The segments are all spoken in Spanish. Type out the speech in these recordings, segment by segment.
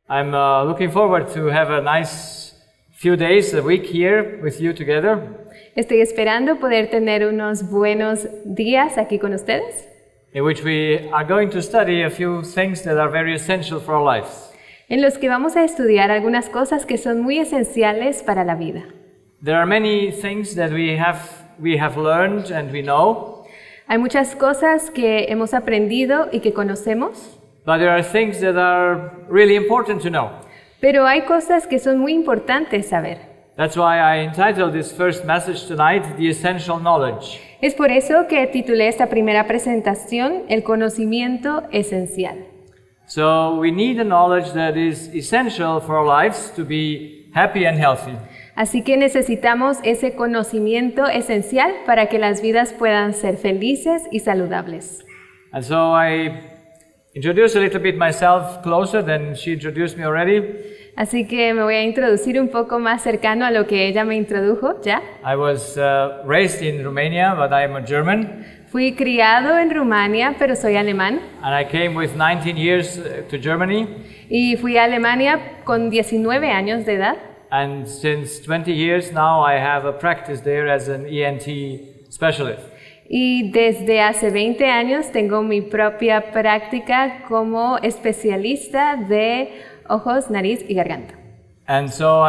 I'm looking forward to have a nice few days, a week here with you together. Estoy esperando poder tener unos buenos días aquí con ustedes, In which we are going to study a few things that are very essential for our lives. en los que vamos a estudiar algunas cosas que son muy esenciales para la vida. There are many things that we have learned and we know, Hay muchas cosas que hemos aprendido y que conocemos, but there are things that are really important to know. pero hay cosas que son muy importantes saber. That's why I entitled this first message tonight, The Essential Knowledge. Es por eso que titulé esta primera presentación El conocimiento esencial. So we need a knowledge that is essential for our lives to be happy and healthy. Así que necesitamos ese conocimiento esencial para que las vidas puedan ser felices y saludables. And so I introduce a little bit myself closer than she introduced me already. Así que me voy a introducir un poco más cercano a lo que ella me introdujo ya. I was raised in Romania, but I am a German. Fui criado en Rumania, pero soy alemán. And I came with 19 years to Germany. Y fui a Alemania con 19 años de edad. And since 20 years now, I have a practice there as an ENT specialist. Y desde hace 20 años tengo mi propia práctica como especialista de ojos, nariz y garganta. And so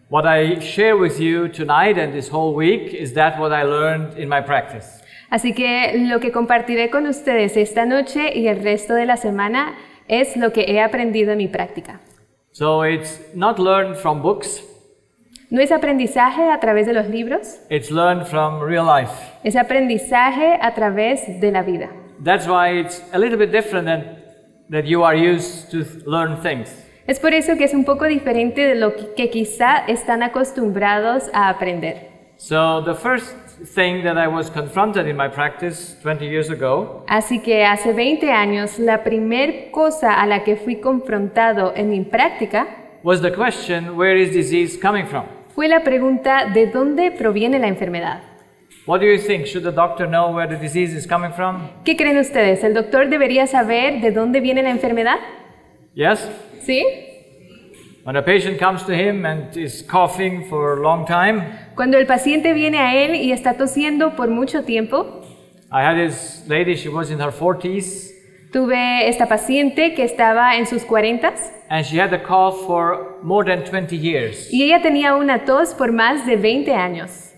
what I share with you tonight and this whole week is that what I learned in my practice. Así que lo que compartiré con ustedes esta noche y el resto de la semana es lo que he aprendido en mi práctica. So it's not learned from books, No es aprendizaje a través de los libros, it's learned from real life. es aprendizaje a través de la vida. That's why it's a little bit different than that you are used to learn things. Es por eso que es un poco diferente de lo que quizá están acostumbrados a aprender. So the first thing that I was confronted in my practice 20 years ago Así que hace 20 años, la primer cosa a la que fui confrontado en mi práctica was the question, where is disease coming from? fue la pregunta ¿de dónde proviene la enfermedad? What do you think? Should the doctor know where the disease is coming from? ¿Qué creen ustedes? ¿El doctor debería saber de dónde viene la enfermedad? Yes? ¿Sí? When a patient comes to him and is coughing for a long time, Cuando el paciente viene a él y está tosiendo por mucho tiempo, I had this lady, she was in her 40s, tuve esta paciente que estaba en sus 40s and she had a cough for more than 20 years. y ella tenía una tos por más de 20 años.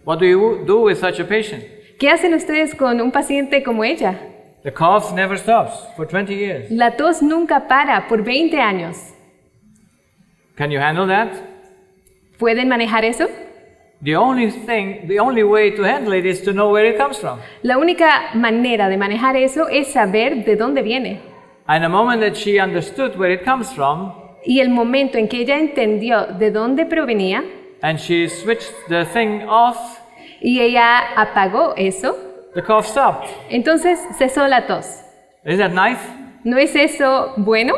What do you do with such a patient? ¿Qué hacen ustedes con un paciente como ella? The cough never stops for 20 years. La tos nunca para por 20 años. Can you handle that? ¿Pueden manejar eso? The only way to handle it is to know where it comes from. La única manera de manejar eso es saber de dónde viene. And the moment that she understood where it comes from, Y el momento en que ella entendió de dónde provenía and she switched the thing off, y ella apagó eso, the cough stopped. entonces cesó la tos. Is that nice? ¿No es eso bueno?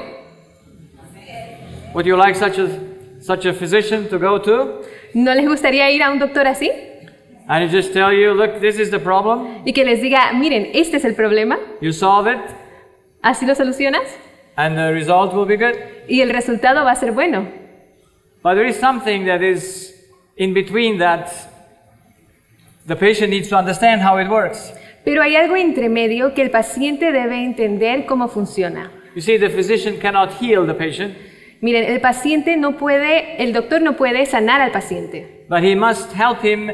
Would you like such a physician to go to? ¿No les gustaría ir a un doctor así? And he just tell you, look, this is the problem. Y que les diga, miren, este es el problema, You solve it, así lo solucionas and the result will be good. y el resultado va a ser bueno. But there is something that is in between that the patient needs to understand how it works. Pero hay algo entre medio que el paciente debe entender cómo funciona. You see, the physician cannot heal the patient, Miren, el doctor no puede sanar al paciente, but he must help him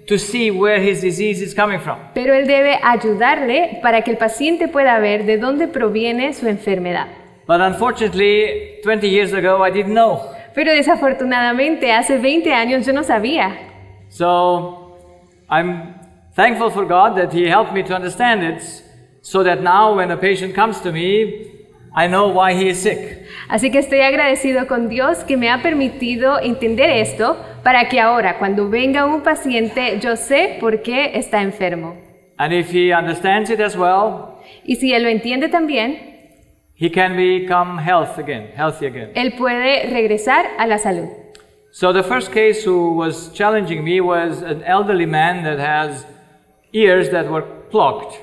to see where his disease is coming from. pero él debe ayudarle para que el paciente pueda ver de dónde proviene su enfermedad. But unfortunately, 20 years ago, I didn't know. Pero desafortunadamente, hace 20 años yo no sabía. So I'm thankful for God that He helped me to understand it, so that now when a patient comes to me, I know why he is sick. Así que estoy agradecido con Dios que me ha permitido entender esto para que ahora, cuando venga un paciente, yo sé por qué está enfermo. And if he understands it as well, Y si él lo entiende también, he can become healthy again. él puede regresar a la salud. So the first case who was challenging me was an elderly man that has ears that were plugged.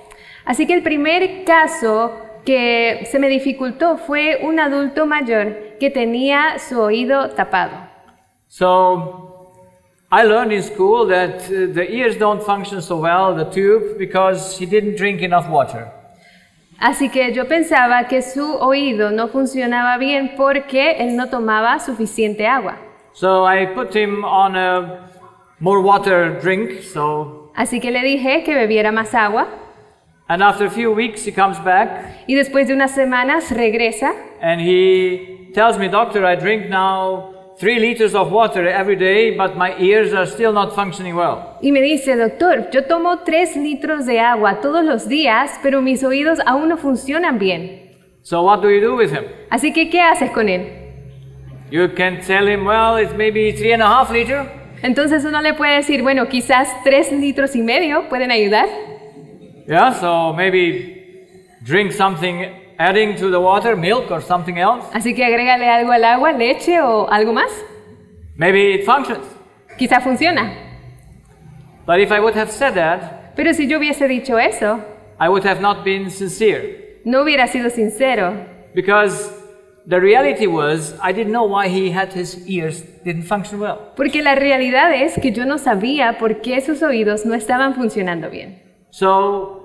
Así que el primer caso que se me dificultó fue un adulto mayor que tenía su oído tapado. So I learned in school that the ears don't function so well, the tube, because he didn't drink enough water. Así que yo pensaba que su oído no funcionaba bien porque él no tomaba suficiente agua. So I put him on a more water drink, Así que le dije que bebiera más agua. And after a few weeks he comes back. Y después de unas semanas regresa. And he tells me, "Doctor, I drink now 3 liters of water every day, but my ears are still not functioning well." Y me dice, doctor, yo tomo 3 litros de agua todos los días, pero mis oídos aún no funcionan bien. So what do you do with him? Así que, ¿qué haces con él? You can tell him, well, it's maybe 3.5 liters. Entonces uno le puede decir, bueno, quizás 3 litros y medio pueden ayudar. Yeah, so maybe drink something adding to the water, milk or something else. Así que agrégale algo al agua, leche o algo más. Maybe it functions. Quizá funciona. But if I would have said that, Pero si yo hubiese dicho eso, I would have not been sincere. no hubiera sido sincero. Because the reality was, I didn't know why he had his ears didn't function well. Porque la realidad es que yo no sabía por qué sus oídos no estaban funcionando bien. So,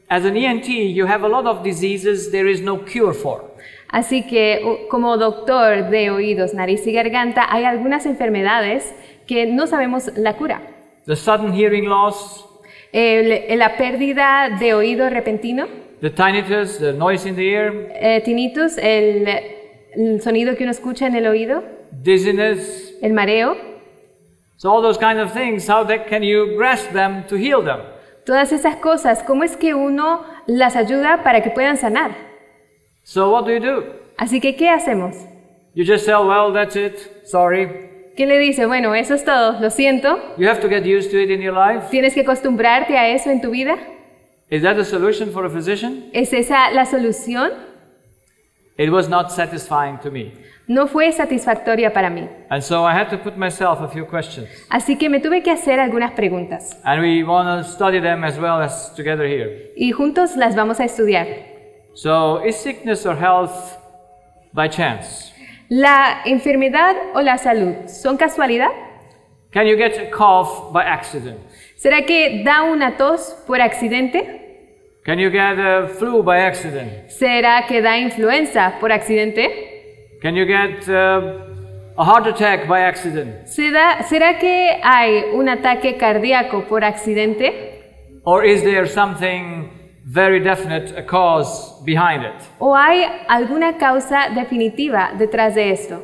as an ENT, you have a lot of diseases there is no cure for. Así que como doctor de oídos, nariz y garganta, hay algunas enfermedades que no sabemos la cura. The sudden hearing loss, La pérdida de oído repentino, the tinnitus, the noise in the ear, tinnitus, el sonido que uno escucha en el oído, dizziness. el mareo, So all those kind of things, can you grasp them to heal them? todas esas cosas, ¿cómo es que uno las ayuda para que puedan sanar? So what do? Así que, ¿qué hacemos? You just say, well, that's it, sorry. ¿Qué le dice? Bueno, eso es todo, lo siento. You have to get used to it in your life. ¿Tienes que acostumbrarte a eso en tu vida? Is that a solution for a physician? ¿Es esa la solución? It was not satisfying to me. No fue satisfactoria para mí. And so I had to put myself a few questions. Así que me tuve que hacer algunas preguntas. And we want to study them as well as together here. Y juntos las vamos a estudiar. So, is sickness or health by chance? ¿La enfermedad o la salud son casualidad? Can you get a cough by accident? ¿Será que da una tos por accidente? Can you get a flu by accident? ¿Será que da influenza por accidente? Can you get a heart attack by accident? ¿Será que hay un ataque cardíaco por accidente? Or is there something very definite, a cause behind it? ¿O hay alguna causa definitiva detrás de esto?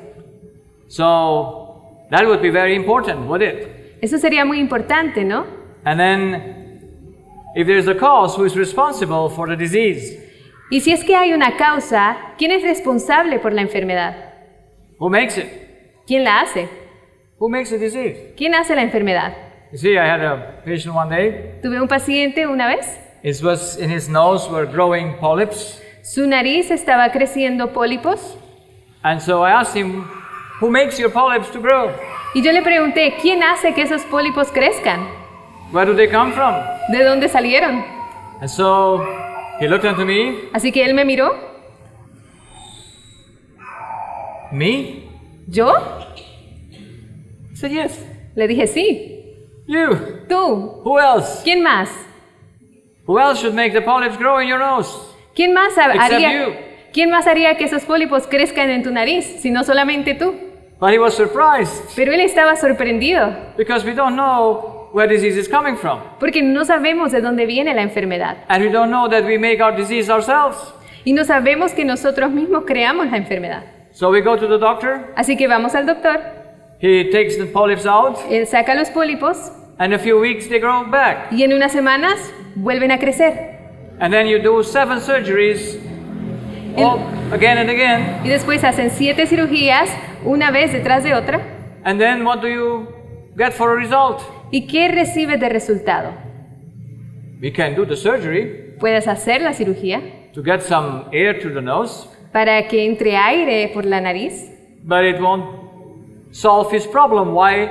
So, that would be very important, would it? Eso sería muy importante, ¿no? And then, if there's a cause, who is responsible for the disease? Y si es que hay una causa, ¿quién es responsable por la enfermedad? Who makes it? ¿Quién la hace? Who makes the disease? ¿Quién hace la enfermedad? You see, I had a patient one day. Tuve un paciente una vez. It was in his nose were growing polyps. Su nariz estaba creciendo pólipos. And so I asked him, who makes your polyps to grow? Y yo le pregunté, ¿quién hace que esos pólipos crezcan? Where do they come from? ¿De dónde salieron? And so he looked into me. Así que él me miró. Me? ¿Yo? I said, yes. Le dije, sí. You. Tú. Who else? ¿Quién más? Who else should make the polyps grow in your nose? ¿Quién más Except haría? you. ¿Quién más haría que esos pólipos crezcan en tu nariz, si no solamente tú? But he was surprised Pero él estaba sorprendido, because we don't know where disease is coming from. porque no sabemos de dónde viene la enfermedad. And we don't know that we make our disease ourselves. Y no sabemos que nosotros mismos creamos la enfermedad. So we go to the doctor. Así que vamos al doctor, He takes the polyps out. él saca los pólipos And in a few weeks they grow back. y en unas semanas vuelven a crecer. And then you do 7 surgeries all again and again. Y después hacen 7 cirugías, una vez detrás de otra. And then what do you get for a result? ¿Y qué recibes de resultado? We can do the surgery Puedes hacer la cirugía to get some air to the nose, para que entre aire por la nariz, but it won't solve his problem why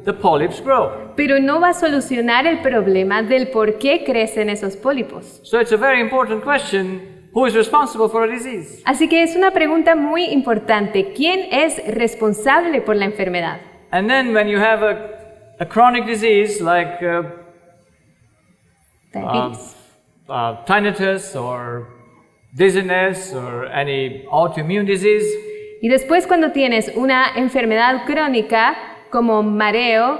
the polyps grow. pero no va a solucionar el problema del por qué crecen esos pólipos. So it's a very important question. who is responsible for a disease? Así que es una pregunta muy importante. ¿Quién es responsable por la enfermedad? And then when you have a chronic disease like Diabetes. tinnitus or dizziness or any autoimmune disease, Y después cuando tienes una enfermedad crónica como mareo,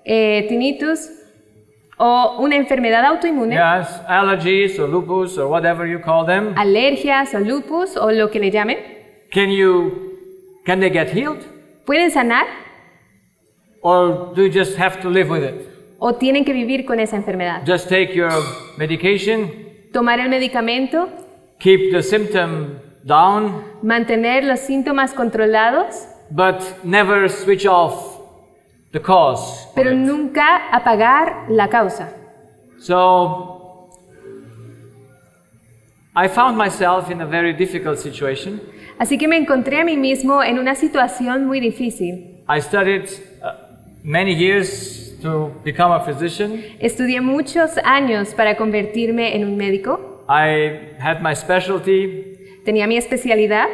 tinnitus o una enfermedad autoinmune, yes, allergies or lupus or whatever you call them, alergias o lupus o lo que le llamen, can they get healed? ¿pueden sanar Or do you just have to live with it? o tienen que vivir con esa enfermedad? Just take your medication, Tomar el medicamento, keep the symptom down, mantener los síntomas controlados, but never switch off the cause. for pero it. nunca apagar la causa. So, I found myself in a very difficult situation. Así que me encontré a mí mismo en una situación muy difícil. I studied many years to become a physician. Estudié muchos años para convertirme en un médico. I had my specialty, Tenía mi especialidad,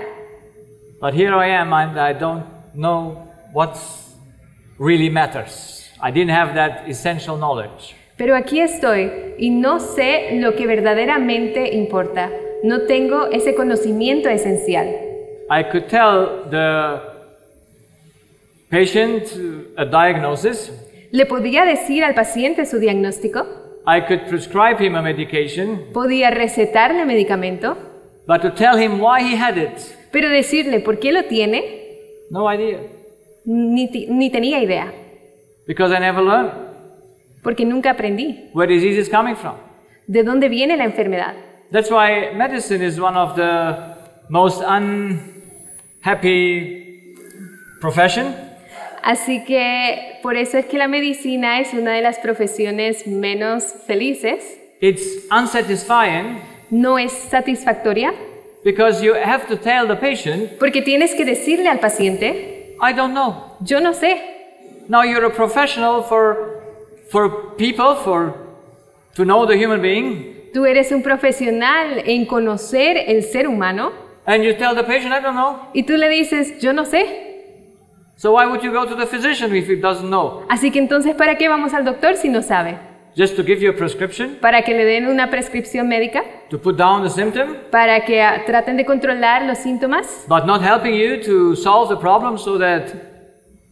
but here I am and I don't know what really matters. I didn't have that essential knowledge. pero aquí estoy y no sé lo que verdaderamente importa. No tengo ese conocimiento esencial. I could tell the patient a diagnosis. Le podía decir al paciente su diagnóstico, I could prescribe him a medication, podía recetarle medicamento, but to tell him why he had it, pero decirle por qué lo tiene, no idea, ni tenía idea, because I never learned porque nunca aprendí where disease is coming from. de dónde viene la enfermedad. That's why medicine is one of the most unhappy profession. Así que por eso es que la medicina es una de las profesiones menos felices. It's unsatisfying No es satisfactoria because you have to tell the patient, porque tienes que decirle al paciente, I don't know. yo no sé. Now you're a professional for people, to know the human being, Tú eres un profesional en conocer el ser humano and you tell the patient, I don't know. y tú le dices, yo no sé. So why would you go to the physician if he doesn't know? Así que entonces, ¿para qué vamos al doctor si no sabe? Just to give you a prescription, ¿Para que le den una prescripción médica? to put down the symptom, ¿Para que traten de controlar los síntomas? but not helping you to solve the problem so that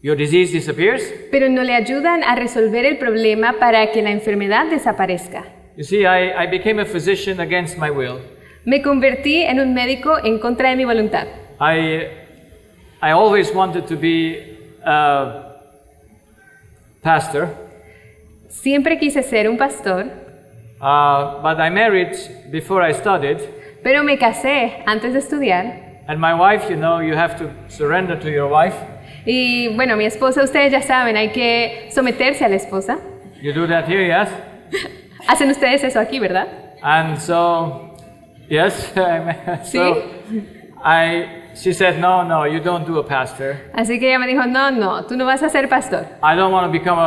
your disease disappears? Pero no le ayudan a resolver el problema para que la enfermedad desaparezca. You see, I became a physician against my will. Me convertí en un médico en contra de mi voluntad. I always wanted to be a pastor, Siempre quise ser un pastor, but I married before I studied, pero me casé antes de estudiar. and my wife, you know, you have to surrender to your wife. Y bueno, mi esposa, ustedes ya saben, hay que someterse a la esposa. You do that here, yes? Hacen ustedes eso aquí, ¿verdad? And so, yes, Sí. she said, no, you don't do a pastor. Así que ella me dijo, no, tú no vas a ser pastor. I don't want to become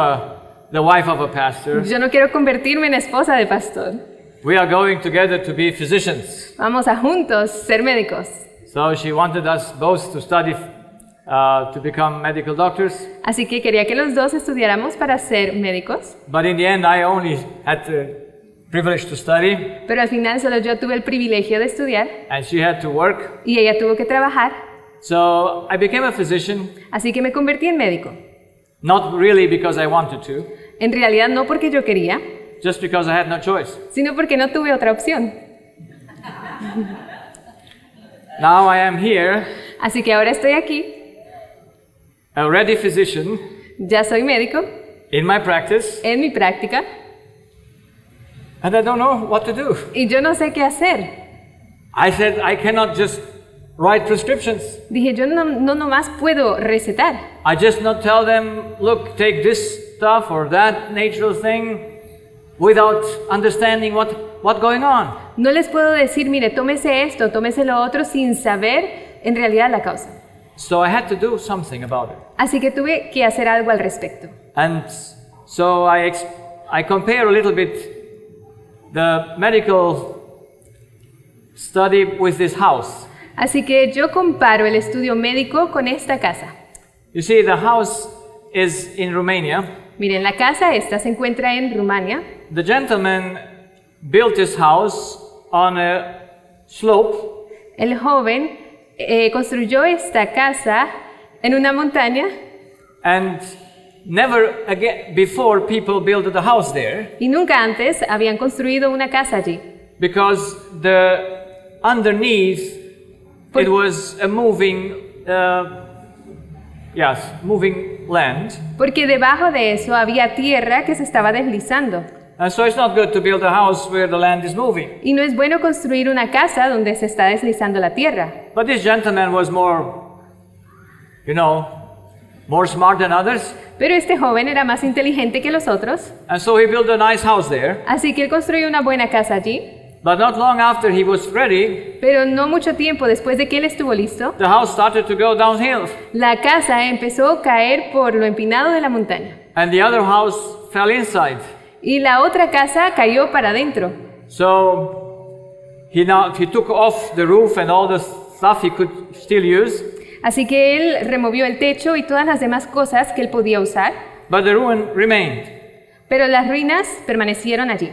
the wife of a pastor. Yo no quiero convertirme en esposa de pastor. We are going together to be physicians. Vamos a juntos ser médicos. So she wanted us both to study to become medical doctors. Así que quería que los dos estudiáramos para ser médicos. But in the end, I only had the privilege to study, Pero al final solo yo tuve el privilegio de estudiar and she had to work. y ella tuvo que trabajar. So I became a physician, Así que me convertí en médico. not really because I wanted to, En realidad no porque yo quería, just because I had no choice. sino porque no tuve otra opción. Now I am here, Así que ahora estoy aquí, a ready physician ya soy médico, in my practice, en mi práctica, and I don't know what to do. y yo no sé qué hacer. I said, I cannot just write prescriptions. Dije, yo no nomás puedo recetar. I just not tell them, look, take this stuff or that natural thing without understanding what's going on. No les puedo decir, mire, tómese esto, tómese lo otro, sin saber en realidad la causa. So I had to do something about it. Así que tuve que hacer algo al respecto. And so I compare a little bit the medical study with this house. Así que yo comparo el estudio médico con esta casa. You see, the house is in Romania. Miren, la casa esta se encuentra en Rumania. The gentleman built this house on a slope, El joven construyó esta casa en una montaña and never again before people built a house there, y nunca antes habían construido una casa allí. because the underneath it was a moving, moving land, Porque debajo de eso había tierra que se estaba deslizando. and so it's not good to build a house where the land is moving. Y no es bueno construir una casa donde se está deslizando la tierra. But this gentleman was more, more smart than others, Pero este joven era más inteligente que los otros, and so he built a nice house there. así que él construyó una buena casa allí. But not long after he was ready, Pero no mucho tiempo después de que él estuvo listo, the house started to go downhill, la casa empezó a caer por lo empinado de la montaña. and the other house fell inside. Y la otra casa cayó para adentro. So he took off the roof and all the stuff he could still use, Así que él removió el techo y todas las demás cosas que él podía usar, but the ruin remained. pero las ruinas permanecieron allí.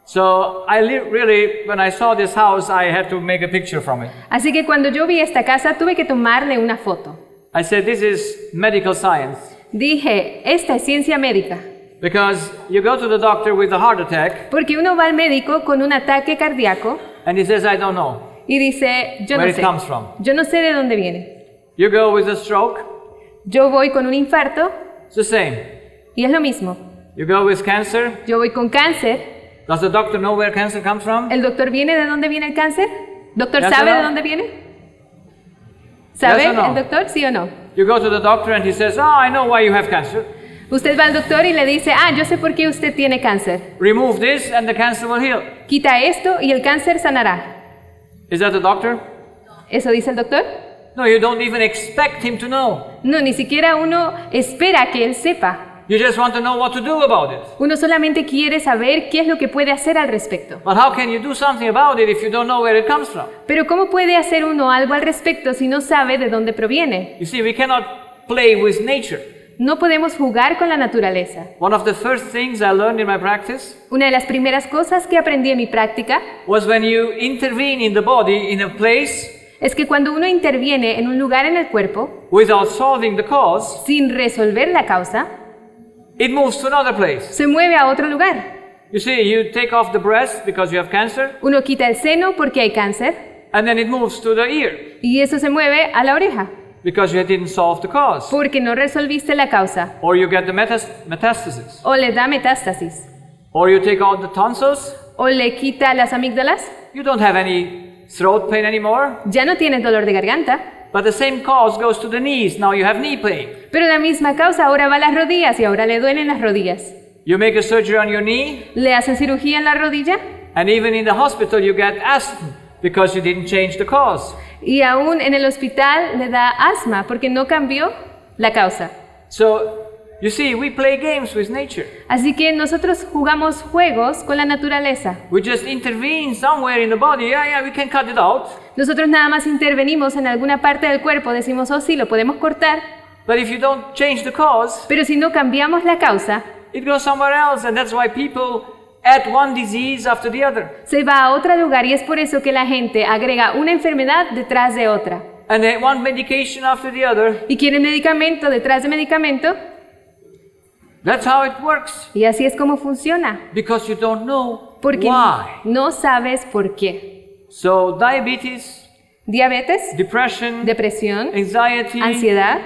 So really, when I saw this house, I had to make a picture from it. Así que cuando yo vi esta casa tuve que tomarle una foto. I said, this is medical science, Dije, esta es ciencia médica, because you go to the doctor with a heart attack, porque uno va al médico con un ataque cardíaco and he says, I don't know y dice, yo where no it sé, comes from. yo no sé de dónde viene. You go with a stroke, Yo voy con un infarto it's the same. y es lo mismo. You go with cancer, Yo voy con cáncer. does the doctor know where cancer comes from? ¿El doctor viene de dónde viene el cáncer? ¿Doctor Yes sabe or no? de dónde viene? ¿Sabe Yes or no? el doctor? ¿Sí o no? You go to the doctor and he says, I know why you have cancer. Usted va al doctor y le dice, yo sé por qué usted tiene cáncer. Remove this and the cancer will heal. Quita esto y el cáncer sanará. Is that the doctor? ¿Eso dice el doctor? No, you don't even expect him to know. No, ni siquiera uno espera que él sepa. You just want to know what to do about it. Uno solamente quiere saber qué es lo que puede hacer al respecto. But how can you do something about it if you don't know where it comes from? Pero ¿cómo puede hacer uno algo al respecto si no sabe de dónde proviene? You see, we cannot play with nature. No podemos jugar con la naturaleza. One of the first things I learned in my practice Una de las primeras cosas que aprendí en mi práctica was when you intervene in the body in a place es que cuando uno interviene en un lugar en el cuerpo without solving the cause, sin resolver la causa, it moves to another place. se mueve a otro lugar. You see, you take off the breast because you have cancer, Uno quita el seno porque hay cáncer and then it moves to the ear y eso se mueve a la oreja because you didn't solve the cause. porque no resolviste la causa Or you get the metastasis. o le da metástasis Or you take out the tonsils, o le quita las amígdalas. you don't have any throat pain anymore, Ya no tienes dolor de garganta, but the same cause goes to the knees. Now you have knee pain. pero la misma causa ahora va a las rodillas y ahora le duelen las rodillas. You make a surgery on your knee, Le hacen cirugía en la rodilla and even in the hospital you get asthma because you didn't change the cause. y aún en el hospital le da asma porque no cambió la causa. So, you see, we play games with nature. Así que nosotros jugamos juegos con la naturaleza. We just intervene somewhere in the body. Yeah, we can cut it out. Nosotros nada más intervenimos en alguna parte del cuerpo, decimos, oh sí, lo podemos cortar, But if you don't change the cause, pero si no cambiamos la causa, it goes somewhere else. And that's why people add one disease after the other. se va a otro lugar y es por eso que la gente agrega una enfermedad detrás de otra. And they want medication after the other. Y quieren medicamento detrás de medicamento That's how it works. y así es como funciona. Because you don't know Porque why. no sabes por qué. So diabetes, Diabetes, depression, depresión, anxiety, ansiedad,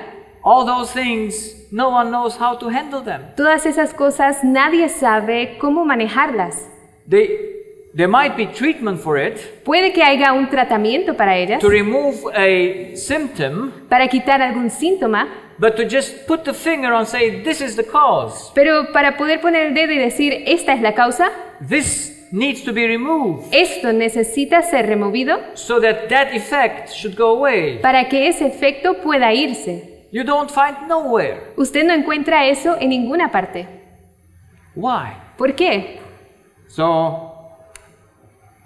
all those things, no one knows how to handle them. todas esas cosas nadie sabe cómo manejarlas. There might be treatment for it Puede que haya un tratamiento para ellas, to remove a symptom, para quitar algún síntoma, but to just put the finger and say, this is the cause. pero para poder poner el dedo y decir, esta es la causa, This needs to be removed esto necesita ser removido so that that effect should go away. para que ese efecto pueda irse. You don't find nowhere. Usted no encuentra eso en ninguna parte. Why? ¿Por qué? So,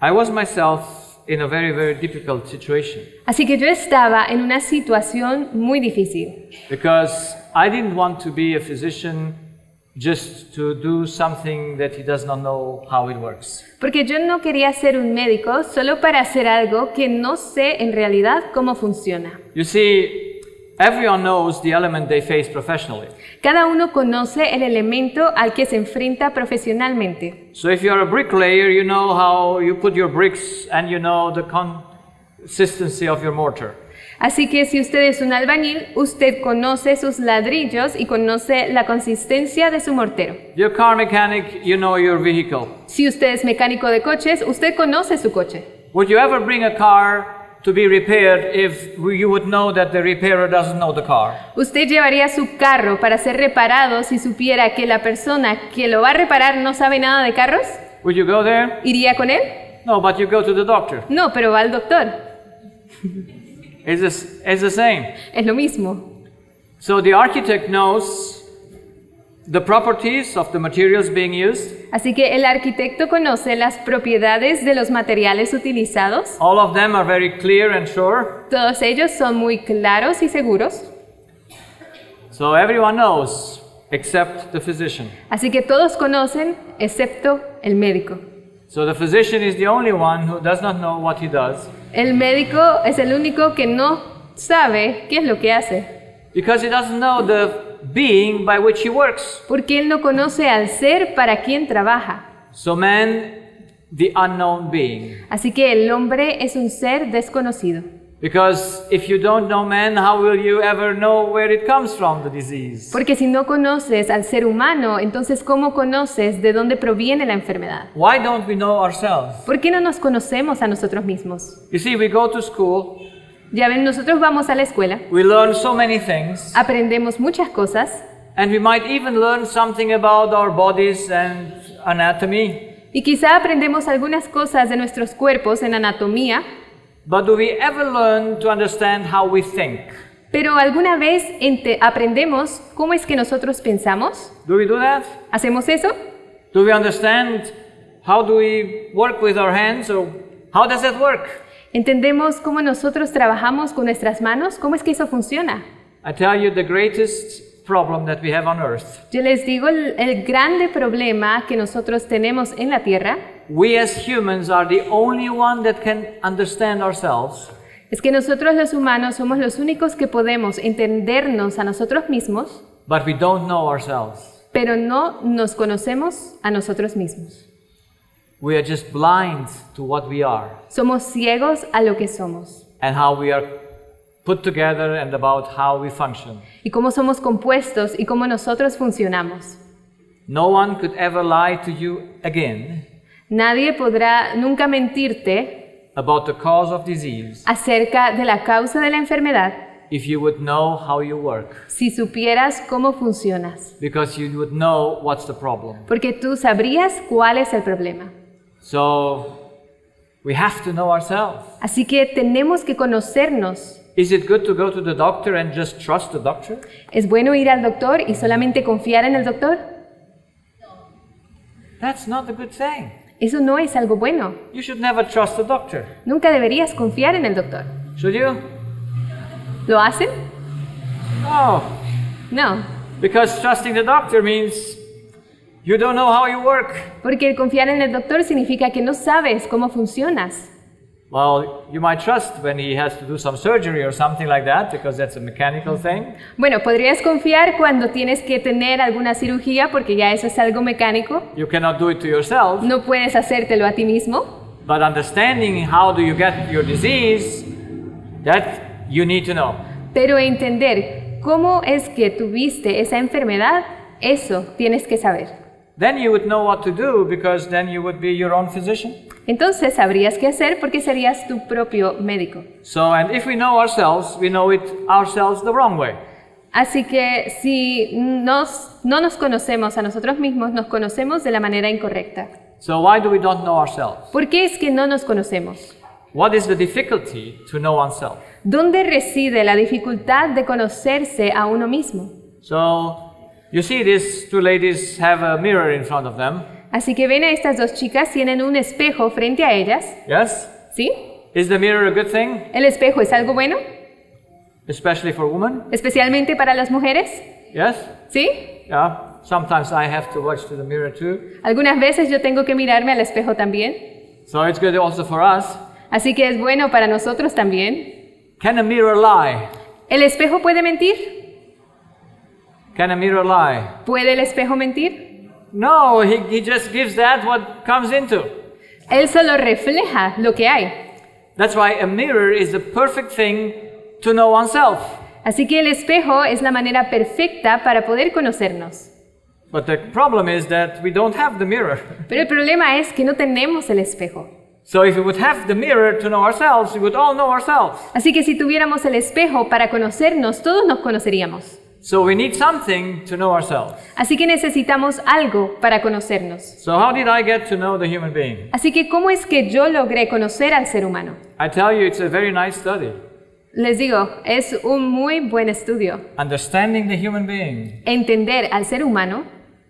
I was myself in a very, very difficult situation Así que yo estaba en una situación muy difícil, because I didn't want to be a physician just to do something that he does not know how it works. porque yo no quería ser un médico solo para hacer algo que no sé en realidad cómo funciona. You see, everyone knows the element they face professionally. Cada uno conoce el elemento al que se enfrenta profesionalmente. So if you're a bricklayer, you know how you put your bricks and you know the consistency of your mortar. Así que si usted es un albañil, usted conoce sus ladrillos y conoce la consistencia de su mortero. You're a car mechanic, you know your vehicle. Si usted es mecánico de coches, usted conoce su coche. Would you ever bring a car to be repaired if you would know that the repairer doesn't know the car? ¿Usted llevaría su carro para ser reparado si supiera que la persona que lo va a reparar no sabe nada de carros? Would you go there? ¿Iría con él? No, but you go to the doctor. No, pero va al doctor. It's the same. Es lo mismo. So the architect knows the properties of the materials being used. Así que el arquitecto conoce las propiedades de los materiales utilizados. All of them are very clear and sure. Todos ellos son muy claros y seguros. So everyone knows except the physician. Así que todos conocen excepto el médico. So the physician is the only one who does not know what he does El médico es el único que no sabe qué es lo que hace, because he doesn't know the being by which he works. porque él no conoce al ser para quien trabaja. So man, the unknown being. Así que el hombre es un ser desconocido. Because if you don't know man, how will you ever know where it comes from, the disease? Porque si no conoces al ser humano, entonces ¿cómo conoces de dónde proviene la enfermedad? Why don't we know ourselves? ¿Por qué no nos conocemos a nosotros mismos? You see, we go to school, Ya ven, nosotros vamos a la escuela, we learn so many things, aprendemos muchas cosas and we might even learn something about our bodies and anatomy. y quizá aprendemos algunas cosas de nuestros cuerpos en anatomía, But do we ever learn to understand how we think? pero ¿alguna vez aprendemos cómo es que nosotros pensamos? Do we do that? ¿Hacemos eso? Do we understand how do we work with our hands, or how does that work? ¿Entendemos cómo nosotros trabajamos con nuestras manos? ¿Cómo es que eso funciona? I tell you, the greatest problem that we have on earth, Yo les digo, el grande problema que nosotros tenemos en la Tierra we as humans are the only one that can understand ourselves, es que nosotros los humanos somos los únicos que podemos entendernos a nosotros mismos, but we don't know ourselves. pero no nos conocemos a nosotros mismos. We are just blind to what we are Somos ciegos a lo que somos and how we are put together and about how we function. y cómo somos compuestos y cómo nosotros funcionamos. No one could ever lie to you again Nadie podrá nunca mentirte about the cause of disease acerca de la causa de la enfermedad if you would know how you work, si supieras cómo funcionas, because you would know what's the problem. porque tú sabrías cuál es el problema. So we have to know ourselves. Así que tenemos que conocernos. Is it good to go to the doctor and just trust the doctor? ¿Es bueno ir al doctor y solamente confiar en el doctor? That's not a good thing. Eso no es algo bueno. You should never trust the doctor. Nunca deberías confiar en el doctor. Should you? ¿Lo hacen? No. No, Because trusting the doctor means you don't know how you work. porque el confiar en el doctor significa que no sabes cómo funcionas. Well, you might trust when he has to do some surgery or something like that, because that's a mechanical thing. Bueno, podrías confiar cuando tienes que tener alguna cirugía porque ya eso es algo mecánico. You cannot do it to yourself. No puedes hacértelo a ti mismo. But understanding how do you get your disease, that you need to know. Pero entender cómo es que tuviste esa enfermedad, eso tienes que saber. Then you would know what to do, because then you would be your own physician. Entonces sabrías qué hacer porque serías tu propio médico. So, and if we know ourselves, we know it ourselves the wrong way. Así que si no nos conocemos a nosotros mismos, nos conocemos de la manera incorrecta. So why do we not know ourselves? ¿Por qué es que no nos conocemos? What is the difficulty to know oneself? ¿Dónde reside la dificultad de conocerse a uno mismo? So, you see these two ladies have a mirror in front of them. Así que ven a estas dos chicas, tienen un espejo frente a ellas, Yes? ¿sí? Is the mirror a good thing, ¿El espejo es algo bueno? especially for women? ¿Especialmente para las mujeres? Yes? ¿Sí? Yeah. Sometimes I have to watch to the mirror too. Algunas veces yo tengo que mirarme al espejo también. So it's good also for us. Así que es bueno para nosotros también. Can a mirror lie? ¿El espejo puede mentir? Can a mirror lie? ¿Puede el espejo mentir? No, he just gives that what comes into. Él solo refleja lo que hay. That's why a mirror is the perfect thing to know oneself. Así que el espejo es la manera perfecta para poder conocernos. But the problem is that we don't have the mirror. Pero el problema es que no tenemos el espejo. So if we would have the mirror to know ourselves, we would all know ourselves. Así que si tuviéramos el espejo para conocernos, todos nos conoceríamos. So we need something to know ourselves. Así que necesitamos algo para conocernos. So how did I get to know the human being? Así que ¿cómo es que yo logré conocer al ser humano? I tell you, it's a very nice study. Les digo, es un muy buen estudio. Understanding the human being Entender al ser humano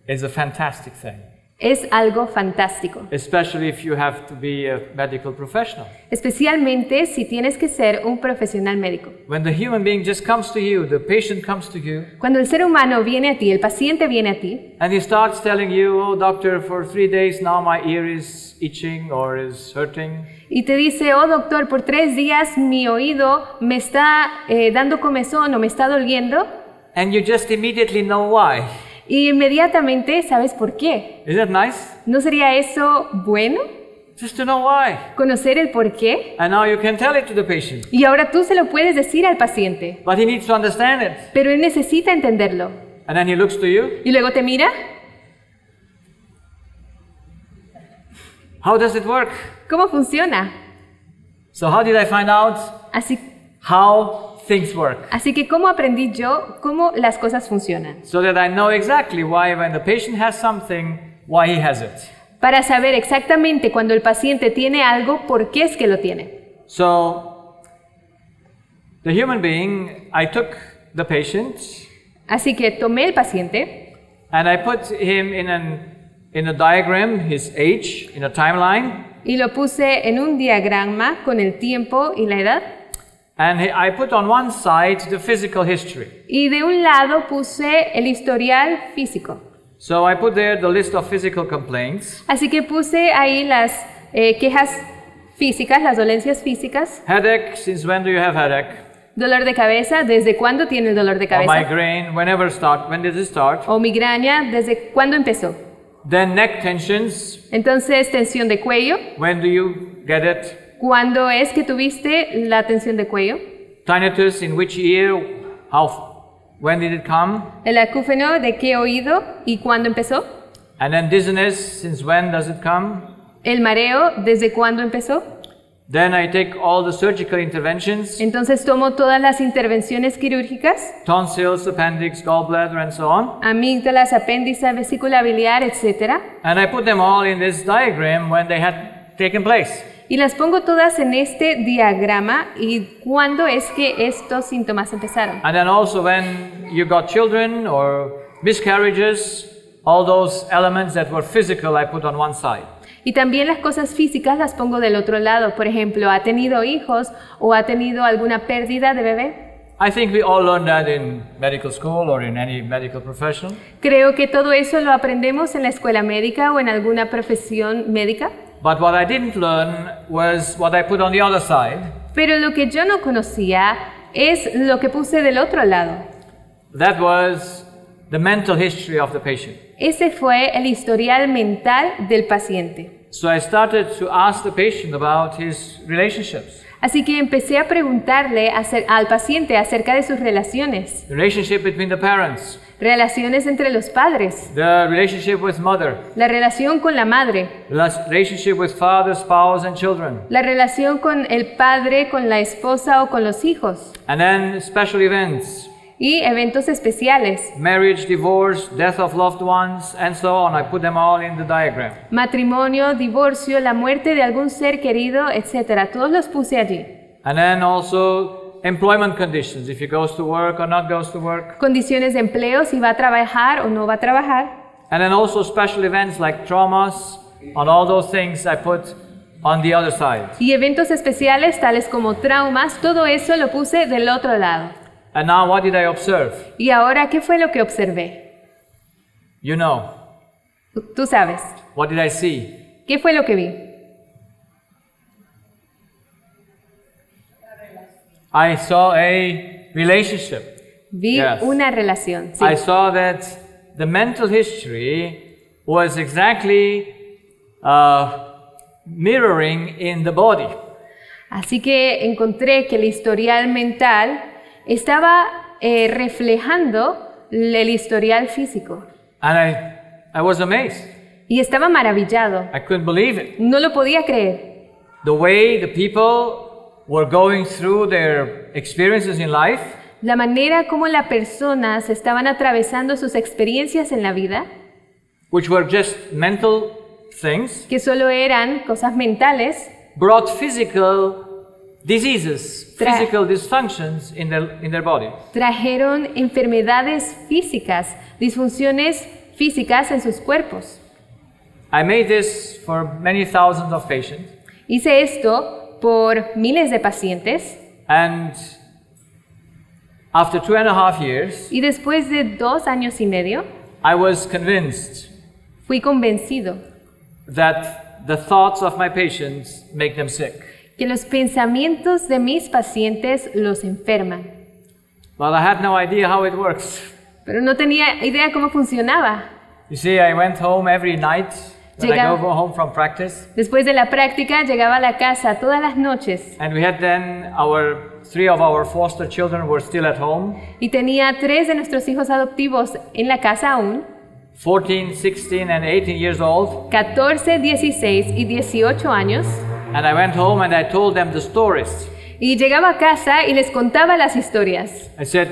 is a fantastic thing, es algo fantástico, especially if you have to be a medical professional. especialmente si tienes que ser un profesional médico. When the human being just comes to you, the patient comes to you, Cuando el ser humano viene a ti, el paciente viene a ti, and he starts telling you, oh doctor, for 3 days now my ear is itching or is hurting. y te dice, oh doctor, por 3 días mi oído me está dando comezón o me está doliendo, And you just immediately know why. y inmediatamente sabes por qué. Is that nice? ¿No sería eso bueno? Just to know why. Conocer el por qué. And now you can tell it to the patient. Y ahora tú se lo puedes decir al paciente, But he needs to understand it. pero él necesita entenderlo. And then he looks to you. Y luego te mira, How does it work? ¿cómo funciona? So how did I find out Así, how things work? así que ¿cómo aprendí yo cómo las cosas funcionan? So that I know exactly why when the patient has something, why he has it. Para saber exactamente cuando el paciente tiene algo, por qué es que lo tiene. So the human being, I took the patient Así que tomé el paciente and I put him in a diagram, his age, in a timeline. y lo puse en un diagrama con el tiempo y la edad. And I put on one side the physical history. Y de un lado puse el historial físico. So I put there the list of physical complaints. Así que puse ahí las quejas físicas, las dolencias físicas. Headache, since when do you have headache? Dolor de cabeza, ¿desde cuándo tiene el dolor de Or cabeza? migraine, when did it start? O migraña, ¿desde cuándo empezó? Then neck tensions, Entonces, tensión de cuello. when do you get it? ¿Cuándo es que tuviste la tensión de cuello? Tinnitus, in which ear? When did it come? El acúfeno, ¿de qué oído y cuándo empezó? And then dizziness, since when does it come? El mareo, ¿desde cuándo empezó? Then I take all the surgical interventions, Entonces tomo todas las intervenciones quirúrgicas, tonsils, appendix, gallbladder, and so on. amígdalas, apéndice, vesícula biliar, etc. And I put them all in this diagram when they had taken place. Y las pongo todas en este diagrama y cuándo es que estos síntomas empezaron. And then also when you got children or miscarriages, all those elements that were physical I put on one side. Y también las cosas físicas las pongo del otro lado. Por ejemplo, ¿ha tenido hijos o ha tenido alguna pérdida de bebé? I think we all learn that in medical school or in any medical profession. Creo que todo eso lo aprendemos en la escuela médica o en alguna profesión médica. But what I didn't learn was what I put on the other side. Pero lo que yo no conocía es lo que puse del otro lado. That was the mental history of the patient. Ese fue el historial mental del paciente. So I started to ask the patient about his relationships. Así que empecé a preguntarle al paciente acerca de sus relaciones. The relationship between the parents. Relaciones entre los padres. The relationship with mother. La relación con la madre. Relationship with father, spouse, and children. La relación con el padre, con la esposa o con los hijos. And then special events. Y eventos especiales. Marriage, divorce, death of loved ones, and so on. I put them all in the diagram. Matrimonio, divorcio, la muerte de algún ser querido, etc. Todos los puse allí. And then also employment conditions, if he goes to work or not goes to work. Condiciones de empleo, si va a trabajar o no va a trabajar. And then also special events like traumas, and all those things I put on the other side. Y eventos especiales tales como traumas, todo eso lo puse del otro lado. And now what did I observe? Y ahora, ¿qué fue lo que observé? You know. Tú sabes. What did I see? ¿Qué fue lo que vi? I saw a relationship. Vi Yes. una relación. Sí. I saw that the mental history was exactly mirroring in the body. Así que encontré que el historial mental estaba reflejando el historial físico. And I was amazed. Y estaba maravillado. I couldn't believe it. No lo podía creer. The way the people were going through their experiences in life, La manera como las personas estaban atravesando sus experiencias en la vida, which were just mental things, que solo eran cosas mentales, brought physical diseases, Tra- physical dysfunctions in their body. trajeron enfermedades físicas, disfunciones físicas en sus cuerpos. I made this for many thousands of patients, Hice esto por miles de pacientes and after 2.5 years, y después de 2 años y medio I was convinced fui convencido that the thoughts of my patients make them sick. que los pensamientos de mis pacientes los enferman. Well, I had no idea how it works. Pero no tenía idea cómo funcionaba. You see, I went home every night when I Llegaba- go home from practice, Después de la práctica llegaba a la casa todas las noches and we had then three of our foster children were still at home, y tenía 3 de nuestros hijos adoptivos en la casa aún, 14, 16, and 18 years old. 14, 16 y 18 años. And I went home and I told them the stories. Y llegaba a casa y les contaba las historias. I said,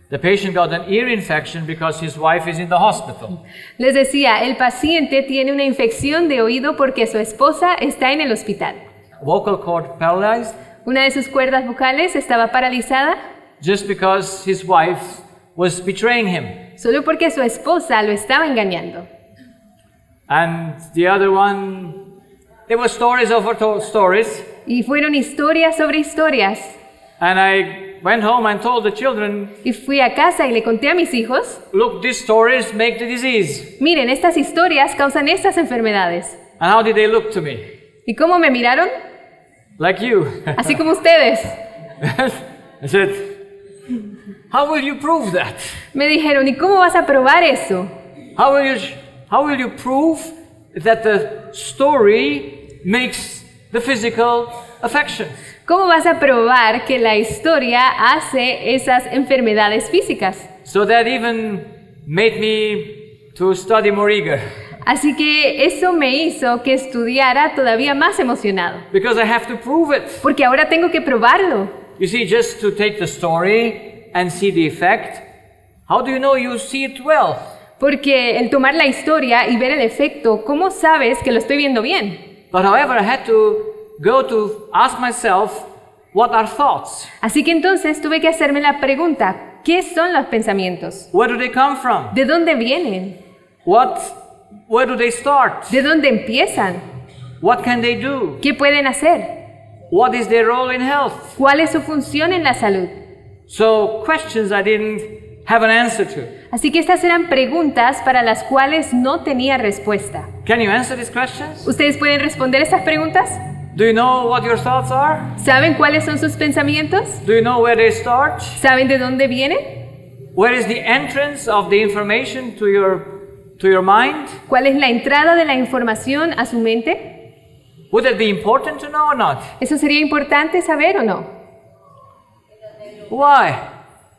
the patient got an ear infection because his wife is in the hospital. Les decía, el paciente tiene una infección de oído porque su esposa está en el hospital. Vocal cord paralyzed Una de sus cuerdas vocales estaba paralizada just because his wife was betraying him. solo porque su esposa lo estaba engañando. And the other one, there were stories over stories. Y fueron historias sobre historias. And I went home and told the children, Y fui a casa y le conté a mis hijos, look, these stories make the disease. miren, estas historias causan estas enfermedades. And how did they look to me? ¿Y cómo me miraron? Like you. Así como ustedes. I said, how will you prove that? Me dijeron, ¿y cómo vas a probar eso? How will you prove that the story makes the physical affection? ¿Cómo vas a probar que la historia hace esas enfermedades físicas? So that even made me to study more eager, Así que eso me hizo que estudiara todavía más emocionado, because I have to prove it. porque ahora tengo que probarlo. You see, just to take the story and see the effect, how do you know you see it well? Porque el tomar la historia y ver el efecto, ¿cómo sabes que lo estoy viendo bien? But however, I had to go to ask myself, what are thoughts? Así que entonces tuve que hacerme la pregunta, ¿qué son los pensamientos? Where do they come from? ¿De dónde vienen? Where do they start? ¿De dónde empiezan? What can they do? ¿Qué pueden hacer? What is their role in health? ¿Cuál es su función en la salud? So, questions I didn't have an answer to. Así que estas eran preguntas para las cuales no tenía respuesta. Can you answer these questions? ¿Ustedes pueden responder estas preguntas? Do you know what your thoughts are? ¿Saben cuáles son sus pensamientos? Do you know where they start? ¿Saben de dónde vienen? Where is the entrance of the information to your mind? ¿Cuál es la entrada de la información a su mente? Would it be important to know or not? ¿Eso sería importante saber o no? Why?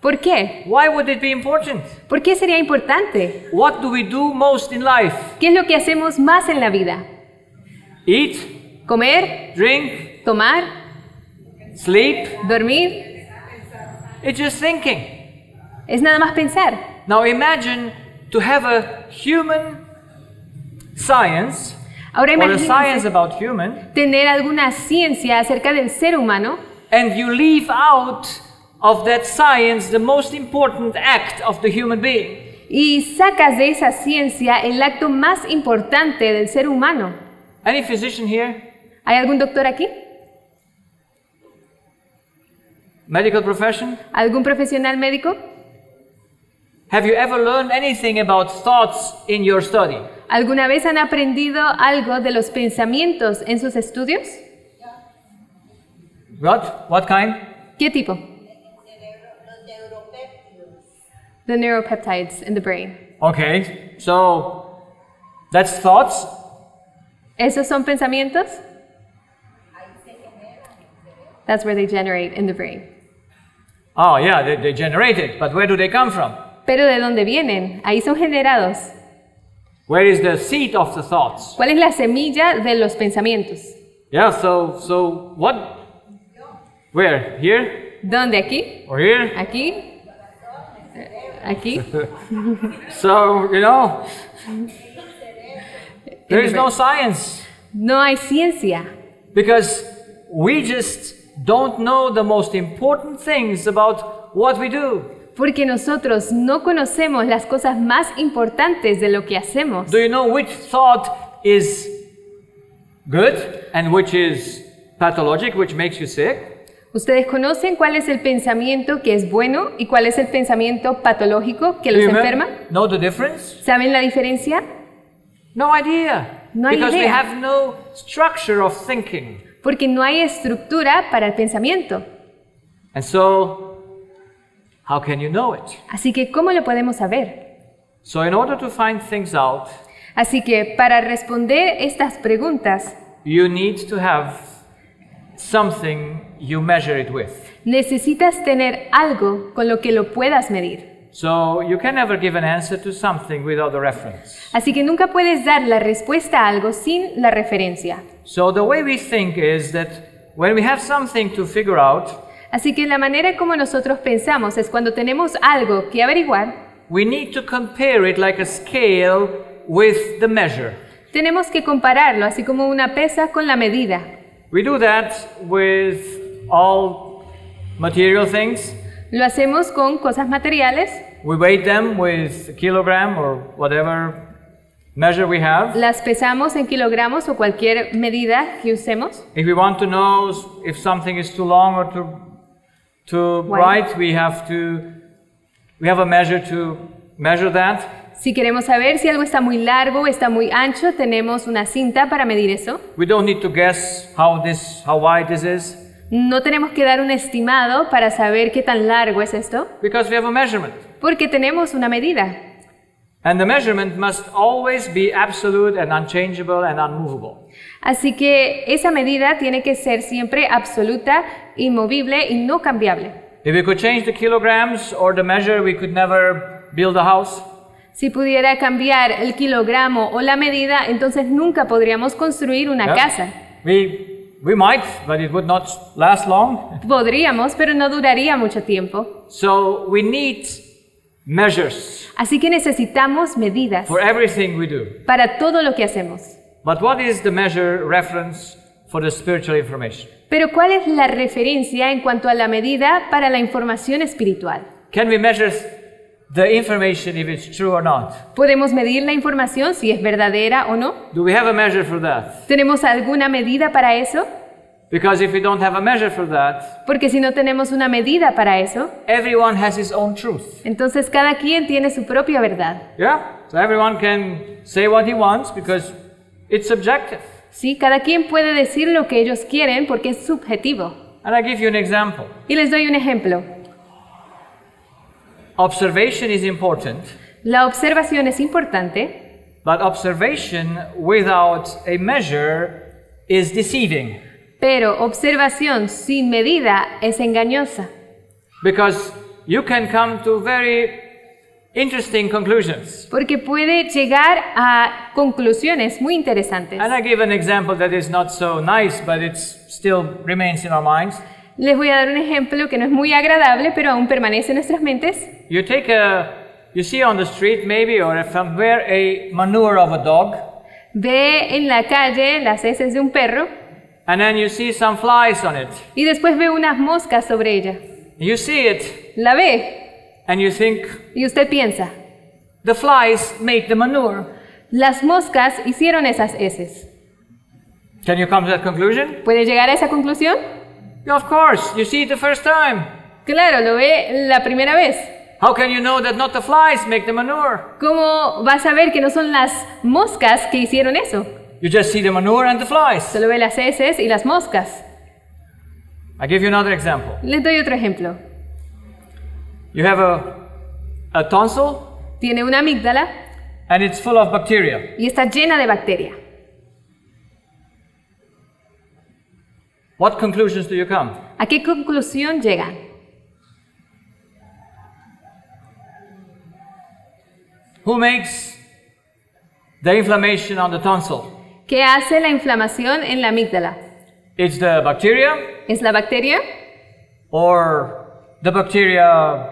¿Por qué? Why would it be important? ¿Por qué sería importante? What do we do most in life? ¿Qué es lo que hacemos más en la vida? Eat, ¿Comer? drink, ¿Tomar? sleep? ¿Dormir? It's just thinking. Es nada más pensar. Now imagine to have a human science Ahora or a science imagínense about human, tener alguna ciencia acerca del ser humano and you leave out of that science the most important act of the human being. y sacas de esa ciencia el acto más importante del ser humano. Any physician here? ¿Hay algún doctor aquí? Medical profession? ¿Algún profesional médico? Have you ever learned anything about thoughts in your study? ¿Alguna vez han aprendido algo de los pensamientos en sus estudios? What kind? ¿Qué tipo? The neuropeptides in the brain. Okay, so that's thoughts. ¿Esos son pensamientos? That's where they generate in the brain. Oh yeah, they generate it, but where do they come from? Pero ¿de dónde vienen? Ahí son generados. Where is the seed of the thoughts? ¿Cuál es la semilla de los pensamientos? Yeah, so what? Where? Here? ¿Dónde? ¿Aquí? Or here? ¿Aquí? ¿Aquí? So, there is no science. No hay ciencia. Because we just don't know the most important things about what we do. Porque nosotros no conocemos las cosas más importantes de lo que hacemos. Do you know which thought is good and which is pathologic, which makes you sick? ¿Ustedes conocen cuál es el pensamiento que es bueno y cuál es el pensamiento patológico que Do los you enferma? know the difference? ¿Saben la diferencia? No idea. No hay Because we idea. have no structure of thinking. Porque no hay estructura para el pensamiento. And so, how can you know it? Así que, ¿cómo lo podemos saber? So in order to find things out, Así que, para responder estas preguntas, you need to have something you measure it with. necesitas tener algo con lo que lo puedas medir. So you can never give an answer to something without a reference. Así que nunca puedes dar la respuesta a algo sin la referencia. So the way we think is that when we have something to figure out, Así que la manera como nosotros pensamos es cuando tenemos algo que averiguar, we need to compare it like a scale with the measure. tenemos que compararlo, así como una pesa con la medida. We do that with all material things. Lo hacemos con cosas materiales, We weigh them with a kilogram or whatever measure we have. las pesamos en kilogramos o cualquier medida que usemos. If we want to know if something is too long or too Wide. wide, we have a measure to measure that. Si queremos saber si algo está muy largo o está muy ancho, tenemos una cinta para medir eso. We don't need to guess how wide this is, No tenemos que dar un estimado para saber qué tan largo es esto, because we have a measurement. porque tenemos una medida. And the measurement must always be absolute and unchangeable and unmovable. Así que esa medida tiene que ser siempre absoluta, inmovible y no cambiable. If we could change the kilograms or the measure, we could never build a house. Si pudiera cambiar el kilogramo o la medida, entonces nunca podríamos construir una Yeah. casa. We might, but it would not last long. Podríamos, pero no duraría mucho tiempo. So we need measures Así que necesitamos medidas for everything we do. para todo lo que hacemos. But what is the measure reference for the spiritual information? Pero ¿cuál es la referencia en cuanto a la medida para la información espiritual? Can we measure the information if it's true or not? ¿Podemos medir la información si es verdadera o no? Do we have a measure for that? ¿Tenemos alguna medida para eso? Because if we don't have a measure for that, Porque si no tenemos una medida para eso, everyone has his own truth. entonces cada quien tiene su propia verdad. Yeah? So everyone can say what he wants because it's subjective. Sí, cada quien puede decir lo que ellos quieren porque es subjetivo. And I give you an example. Y les doy un ejemplo. Observation is important, La observación es importante, but observation without a measure is deceiving. pero observación sin medida es engañosa. Because you can come to very interesting conclusions. Porque puede llegar a conclusiones muy interesantes. And I give an example that is not so nice, but it still remains in our minds. Les voy a dar un ejemplo que no es muy agradable, pero aún permanece en nuestras mentes. You see on the street maybe or somewhere a manure of a dog, Ve en la calle las heces de un perro and then you see some flies on it. y después ve unas moscas sobre ella. You see it, La ve and you think, y usted piensa, the flies made the manure. las moscas hicieron esas heces. Can you come to that conclusion? ¿Puede llegar a esa conclusión? Yeah, of course. You see it the first time. Claro, lo ve la primera vez. How can you know that not the flies make the manure? ¿Cómo vas a ver que no son las moscas que hicieron eso? You just see the manure and the flies. Solo ve las heces y las moscas. I give you another example. Les doy otro ejemplo. You have a tonsil Tiene una amígdala and it's full of bacteria. y está llena de bacterias. What conclusions do you come? ¿A qué conclusión llegan? Who makes the inflammation on the tonsil? ¿Qué hace la inflamación en la amígdala? It's the bacteria, ¿Es la bacteria or the bacteria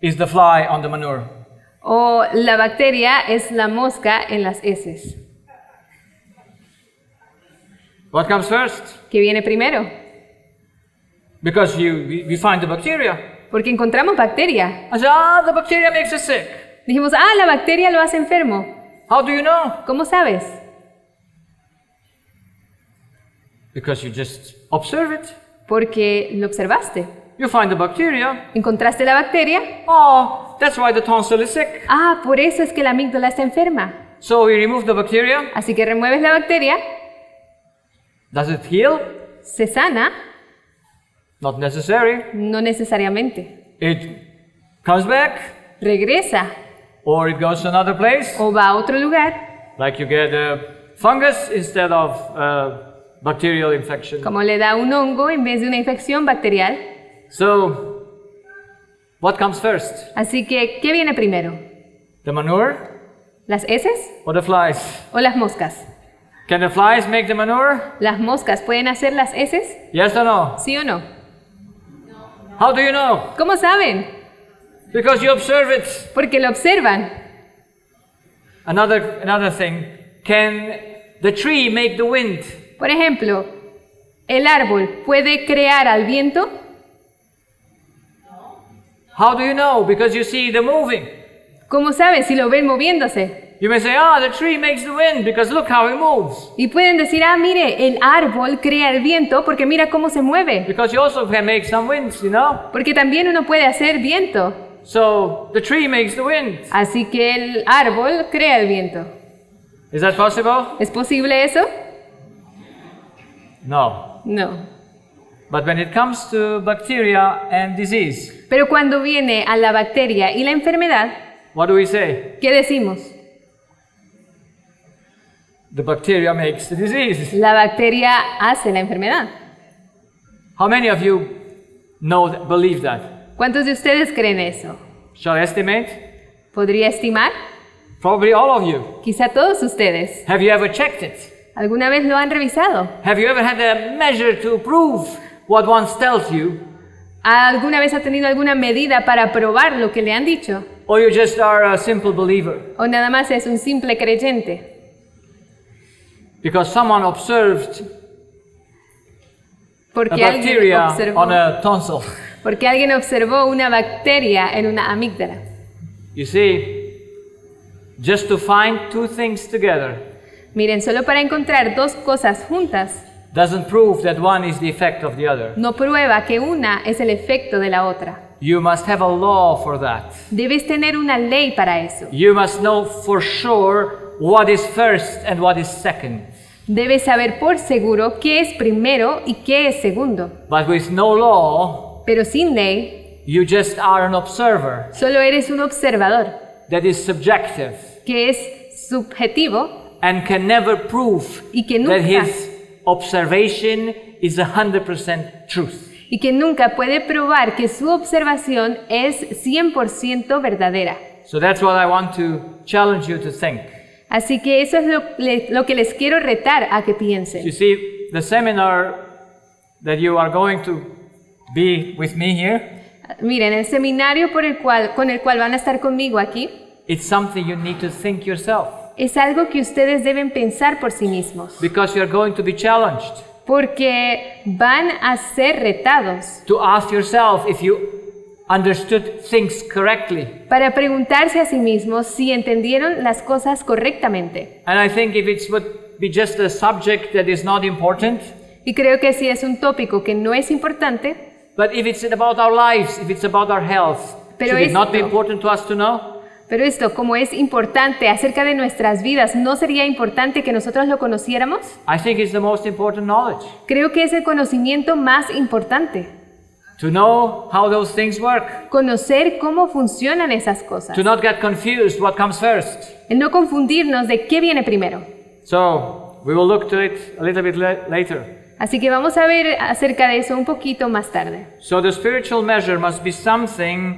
is the fly on the manure? o la bacteria es la mosca en las heces? What comes first? ¿Qué viene primero? Because we find the bacteria. Porque encontramos bacteria. I say, the bacteria makes us sick. Dijimos, la bacteria lo hace enfermo. How do you know? ¿Cómo sabes? Because you just observe it. Porque lo observaste. You find the bacteria. ¿Encontraste la bacteria? Oh, that's why the tonsil is sick. Por eso es que la amígdala está enferma. So we remove the bacteria. Así que remueves la bacteria, Does it heal? se sana, Not necessary. no necesariamente. It comes back, Regresa or it goes to another place. o va a otro lugar, Like you get a fungus instead of bacterial infection. como le da un hongo en vez de una infección bacterial. So, what comes first? Así que, ¿qué viene primero? The manure ¿Las heces or the flies? o las moscas? Can the flies make the manure? ¿Las moscas pueden hacer las heces? Yes or no? ¿Sí o no? How do you know? ¿Cómo saben? Because you observe it. Porque lo observan. Another thing. Can the tree make the wind? Por ejemplo, ¿el árbol puede crear al viento? How do you know? Because you see the moving. ¿Cómo sabes si lo ven moviéndose? You may say, the tree makes the wind because look how it moves. Y pueden decir, mire, el árbol crea el viento porque mira cómo se mueve. Because you also can make some winds, you know? Porque también uno puede hacer viento. So the tree makes the wind. Así que el árbol crea el viento. Is that possible? ¿Es posible eso? No. No. But when it comes to bacteria and disease, Pero cuando viene a la bacteria y la enfermedad, what do we say? ¿qué decimos? The bacteria makes the disease. La bacteria hace la enfermedad. How many of you believe that? ¿Cuántos de ustedes creen eso? Shall I estimate? ¿Podría estimar? Probably all of you. Quizá todos ustedes. Have you ever checked it? ¿Alguna vez lo han revisado? Have you ever had a measure to prove what one tells you? ¿Alguna vez ha tenido alguna medida para probar lo que le han dicho? Or you just are a simple believer? ¿O nada más es un simple creyente? Because someone observed a Porque alguien bacteria observó, on a tonsil. porque alguien observó una bacteria en una amígdala. You see, just to find two things together Miren, solo para encontrar dos cosas juntas doesn't prove that one is the effect of the other. no prueba que una es el efecto de la otra. You must have a law for that. Debes tener una ley para eso. You must know for sure what is first and what is second. Debes saber por seguro qué es primero y qué es segundo. But with no law, Pero sin ley, you just are an observer solo eres un observador, that is subjective que es subjetivo and can never prove y que that nunca, his observation is 100% truth. y que nunca puede probar que su observación es 100% verdadera. So that's what I want to challenge you to think. Así que eso es lo que les quiero retar a que You piensen. see, the seminar that you are going to be with me here, Miren, el seminario con el cual van a estar conmigo aquí it's something you need to think yourself. es algo que ustedes deben pensar por sí mismos, Because you're going to be challenged porque van a ser retados to ask yourself if you understood things correctly. para preguntarse a sí mismos si entendieron las cosas correctamente. And I think if it's what be just a subject that is not important. Y creo que sí es un tópico que no es importante, But if it's about our lives, if it's about our health, Pero should it not be esto- important to us to know? pero esto, como es importante acerca de nuestras vidas, ¿no sería importante que nosotros lo conociéramos? I think it's the most important knowledge. Creo que es el conocimiento más importante. To know how those things work. Conocer cómo funcionan esas cosas. To not get confused what comes first. El no confundirnos de qué viene primero. So, we will look to it a little bit later. Así que vamos a ver acerca de eso un poquito más tarde. So the spiritual measure must be something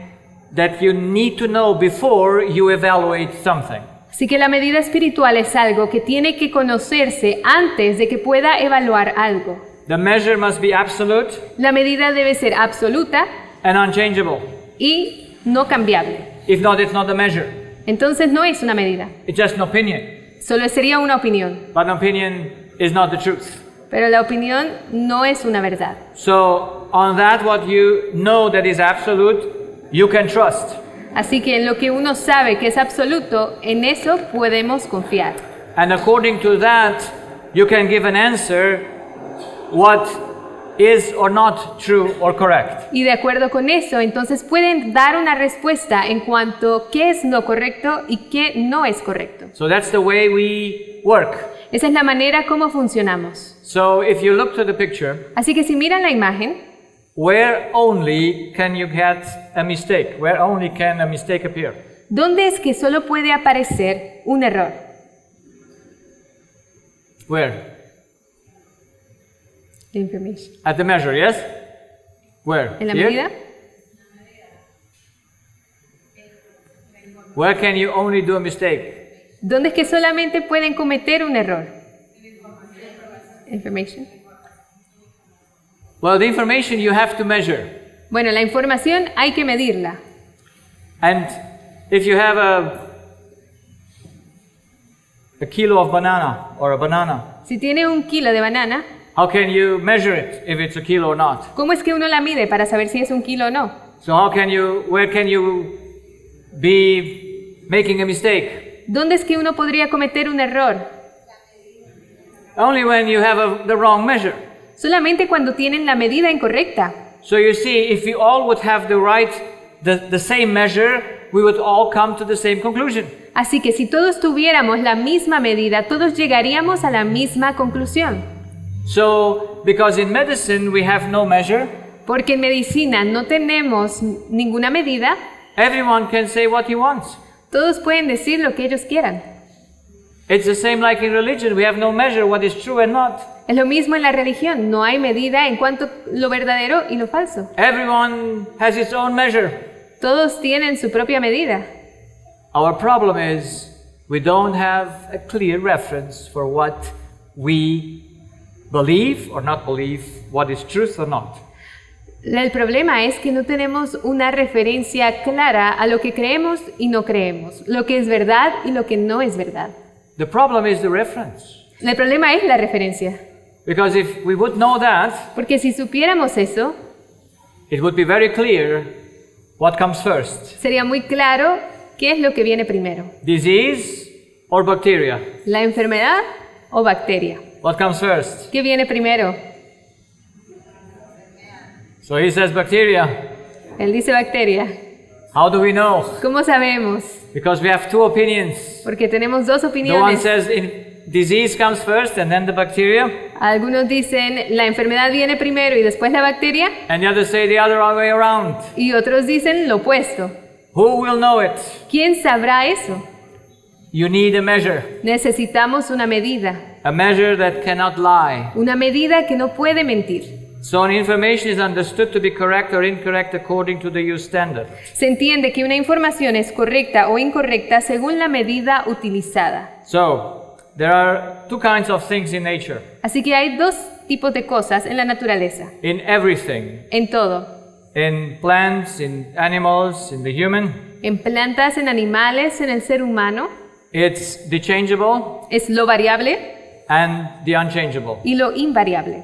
that you need to know before you evaluate something. Así que la medida espiritual es algo que tiene que conocerse antes de que pueda evaluar algo. The measure must be absolute La medida debe ser absoluta and unchangeable. y no cambiable. If not, it's not a measure. Entonces no es una medida, It's just an opinion. solo sería una opinión. But an opinion is not the truth. Pero la opinión no es una verdad. So on that what you know that is absolute, you can trust. Así que en lo que uno sabe que es absoluto, en eso podemos confiar. And according to that, you can give an answer what is or not true or correct. Y de acuerdo con eso, entonces pueden dar una respuesta en cuanto a qué es lo correcto y qué no es correcto. So that's the way we work. Esa es la manera como funcionamos. So if you look to the picture, Así que si miran la imagen, where only can you get a mistake? Where only can a mistake appear? ¿dónde es que solo puede aparecer un error? Where? La information. At the measure, yes? Where? ¿En la Here? medida? Where can you only do a mistake? ¿Dónde es que solamente pueden cometer un error? Information. Well, the information you have to measure. Bueno, la información hay que medirla. And if you have a kilo of banana or a banana, Si tiene 1 kilo de banana, how can you measure it if it's a kilo or not? ¿cómo es que uno la mide para saber si es 1 kilo o no? So where can you be making a mistake? ¿Dónde es que uno podría cometer un error? Only when you have the wrong measure. Solamente cuando tienen la medida incorrecta. So you see, if we all would have the same measure, we would all come to the same conclusion. Así que si todos tuviéramos la misma medida, todos llegaríamos a la misma conclusión. So, because in medicine we have no measure, Porque en medicina no tenemos ninguna medida, everyone can say what he wants. todos pueden decir lo que ellos quieran. It's the same like in religion. We have no measure what is true and not. Es lo mismo en la religión, no hay medida en cuanto a lo verdadero y lo falso. Everyone has its own measure. Todos tienen su propia medida. Our problem is we don't have a clear reference for what we believe or not believe, what is truth or not. El problema es que no tenemos una referencia clara a lo que creemos y no creemos, lo que es verdad y lo que no es verdad. The problem is the reference. El problema es la referencia, Because if we would know that, porque si supiéramos eso, it would be very clear what comes first. sería muy claro qué es lo que viene primero, Disease or bacteria? la enfermedad o bacteria. What comes first? ¿Qué viene primero? So he says bacteria. Él dice bacteria. How do we know? ¿Cómo sabemos? Because we have two opinions. Porque tenemos dos The one opiniones. says disease comes first and then the bacteria, Algunos dicen la enfermedad viene primero y después la bacteria, and the others say the other way around. y otros dicen lo opuesto. Who will know it? ¿Quién sabrá eso? You need a measure. Necesitamos una medida, A measure that cannot lie. una medida que no puede mentir. So an information is understood to be correct or incorrect according to the used standard. Se entiende que una información es correcta o incorrecta según la medida utilizada. So there are two kinds of things in nature. Así que hay dos tipos de cosas en la naturaleza, In everything. en todo, In plants, in animals, in the human. en plantas, en animales, en el ser humano, It's the changeable es lo variable and the unchangeable. y lo invariable.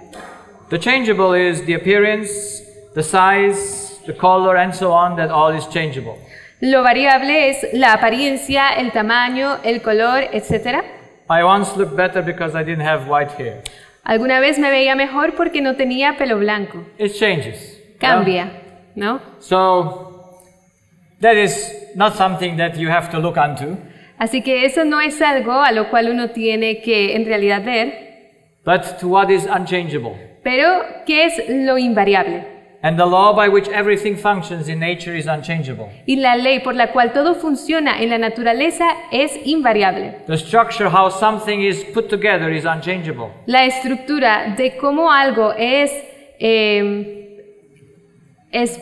The changeable is the appearance, the size, the color, and so on, that all is changeable. Lo variable es la apariencia, el tamaño, el color, etc. I once looked better because I didn't have white hair. Alguna vez me veía mejor porque no tenía pelo blanco. It changes. Cambia, ¿no? So that is not something that you have to look unto, Así que eso no es algo a lo cual uno tiene que en realidad ver, but to what is unchangeable. pero ¿qué es lo invariable? And the law by which everything functions in nature is unchangeable. Y la ley por la cual todo funciona en la naturaleza es invariable. The structure how something is put together is unchangeable. La estructura de cómo algo es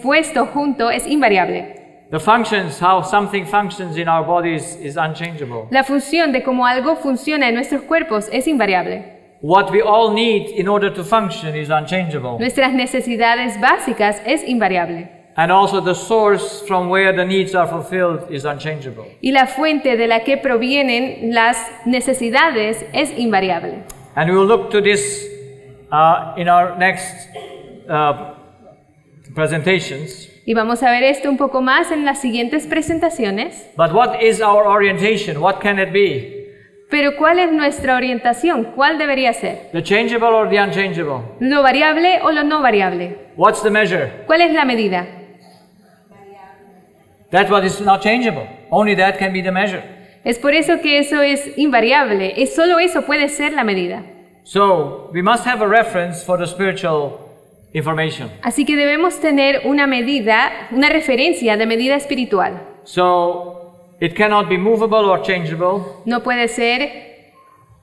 puesto junto es invariable. The functions how something functions in our bodies is unchangeable. La función de cómo algo funciona en nuestros cuerpos es invariable. What we all need in order to function is unchangeable. Nuestras necesidades básicas es invariable. And also the source from where the needs are fulfilled is unchangeable. Y la fuente de la que provienen las necesidades es invariable. And we will look to this in our next presentations. Y vamos a ver esto un poco más en las siguientes presentaciones. But what is our orientation? What can it be? Pero ¿cuál es nuestra orientación? ¿Cuál debería ser? The changeable or the unchangeable? ¿Lo variable o lo no variable? What's the measure? ¿Cuál es la medida? That's what is not changeable. Only that can be the measure. Es por eso que eso es invariable. Es solo eso puede ser la medida. So we must have a reference for the spiritual information. Así que debemos tener una medida, una referencia de medida espiritual. So it cannot be movable or changeable. No puede ser